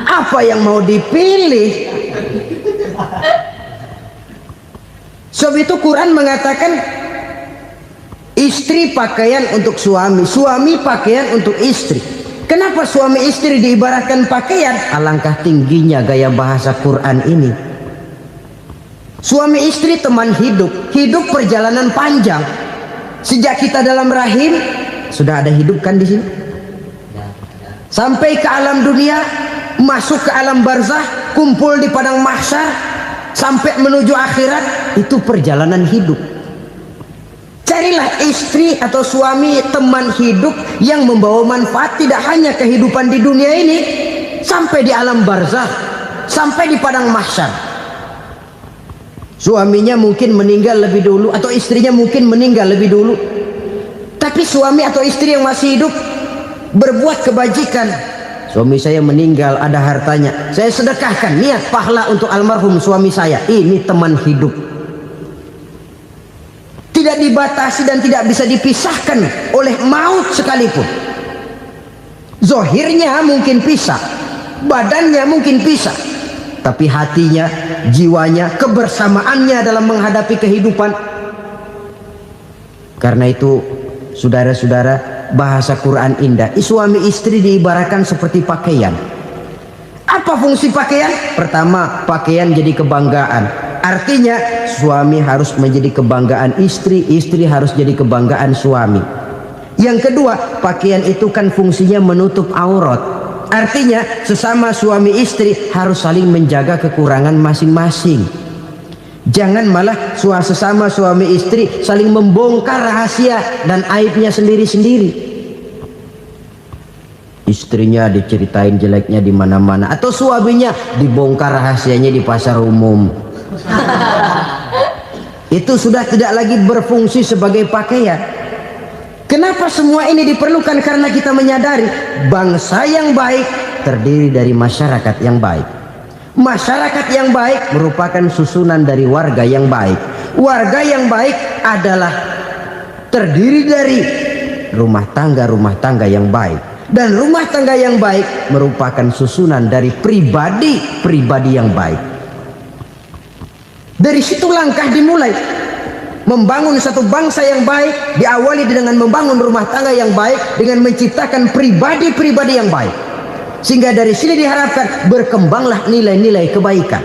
Apa yang mau dipilih? Sebab itu Quran mengatakan istri pakaian untuk suami, suami pakaian untuk istri. Kenapa suami istri diibaratkan pakaian? Alangkah tingginya gaya bahasa Quran ini. Suami istri teman hidup, hidup perjalanan panjang. Sejak kita dalam rahim sudah ada hidup kan di sini. Sampai ke alam dunia, masuk ke alam barzah, kumpul di padang mahsyar, sampai menuju akhirat, itu perjalanan hidup. Carilah istri atau suami teman hidup yang membawa manfaat tidak hanya kehidupan di dunia ini, sampai di alam barzah, sampai di padang mahsyar. Suaminya mungkin meninggal lebih dulu atau istrinya mungkin meninggal lebih dulu, tapi suami atau istri yang masih hidup berbuat kebajikan. Suami saya meninggal, ada hartanya, saya sedekahkan, niat pahala untuk almarhum suami saya. Ini teman hidup. Tidak dibatasi dan tidak bisa dipisahkan oleh maut sekalipun. Zohirnya mungkin pisah, badannya mungkin pisah, tapi hatinya, jiwanya, kebersamaannya dalam menghadapi kehidupan. Karena itu saudara-saudara, bahasa Quran indah. Suami istri diibaratkan seperti pakaian. Apa fungsi pakaian? Pertama, pakaian jadi kebanggaan. Artinya suami harus menjadi kebanggaan istri, istri harus jadi kebanggaan suami. Yang kedua, pakaian itu kan fungsinya menutup aurat. Artinya sesama suami istri harus saling menjaga kekurangan masing-masing. Jangan malah sesama suami istri saling membongkar rahasia dan aibnya sendiri-sendiri. Istrinya diceritain jeleknya di mana-mana, atau suaminya dibongkar rahasianya di pasar umum. Itu sudah tidak lagi berfungsi sebagai pakaian. Kenapa semua ini diperlukan? Karena kita menyadari bangsa yang baik terdiri dari masyarakat yang baik. Masyarakat yang baik merupakan susunan dari warga yang baik. Warga yang baik adalah terdiri dari rumah tangga yang baik. Dan rumah tangga yang baik merupakan susunan dari pribadi yang baik. Dari situ langkah dimulai. Membangun satu bangsa yang baik diawali dengan membangun rumah tangga yang baik, dengan menciptakan pribadi-pribadi yang baik. Sehingga dari sini diharapkan berkembanglah nilai-nilai kebaikan.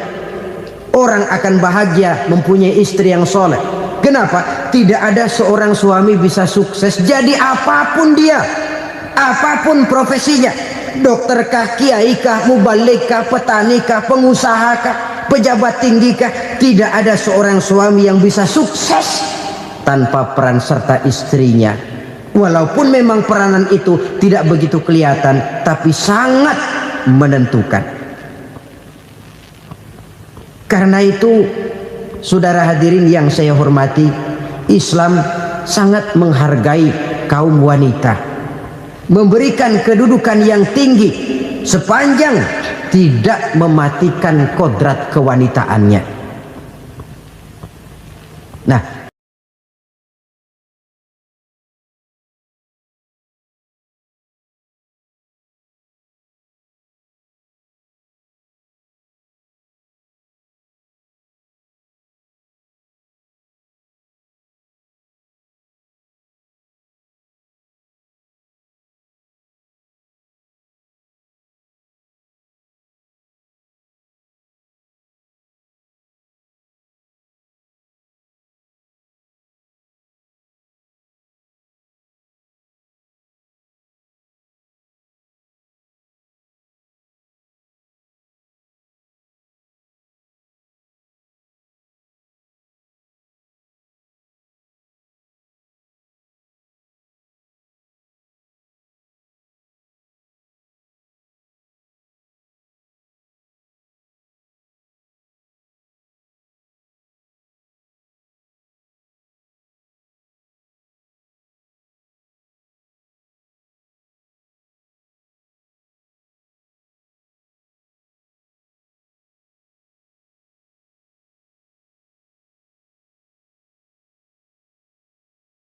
Orang akan bahagia mempunyai istri yang soleh. Kenapa? Tidak ada seorang suami bisa sukses jadi apapun dia, apapun profesinya. Dokterkah, kiaikah, mubalikah, petanikah, pengusahakah, pejabat tinggikah, tidak ada seorang suami yang bisa sukses tanpa peran serta istrinya. Walaupun memang peranan itu tidak begitu kelihatan, tapi sangat menentukan. Karena itu, saudara hadirin yang saya hormati, Islam sangat menghargai kaum wanita, memberikan kedudukan yang tinggi sepanjang tidak mematikan kodrat kewanitaannya. Nah,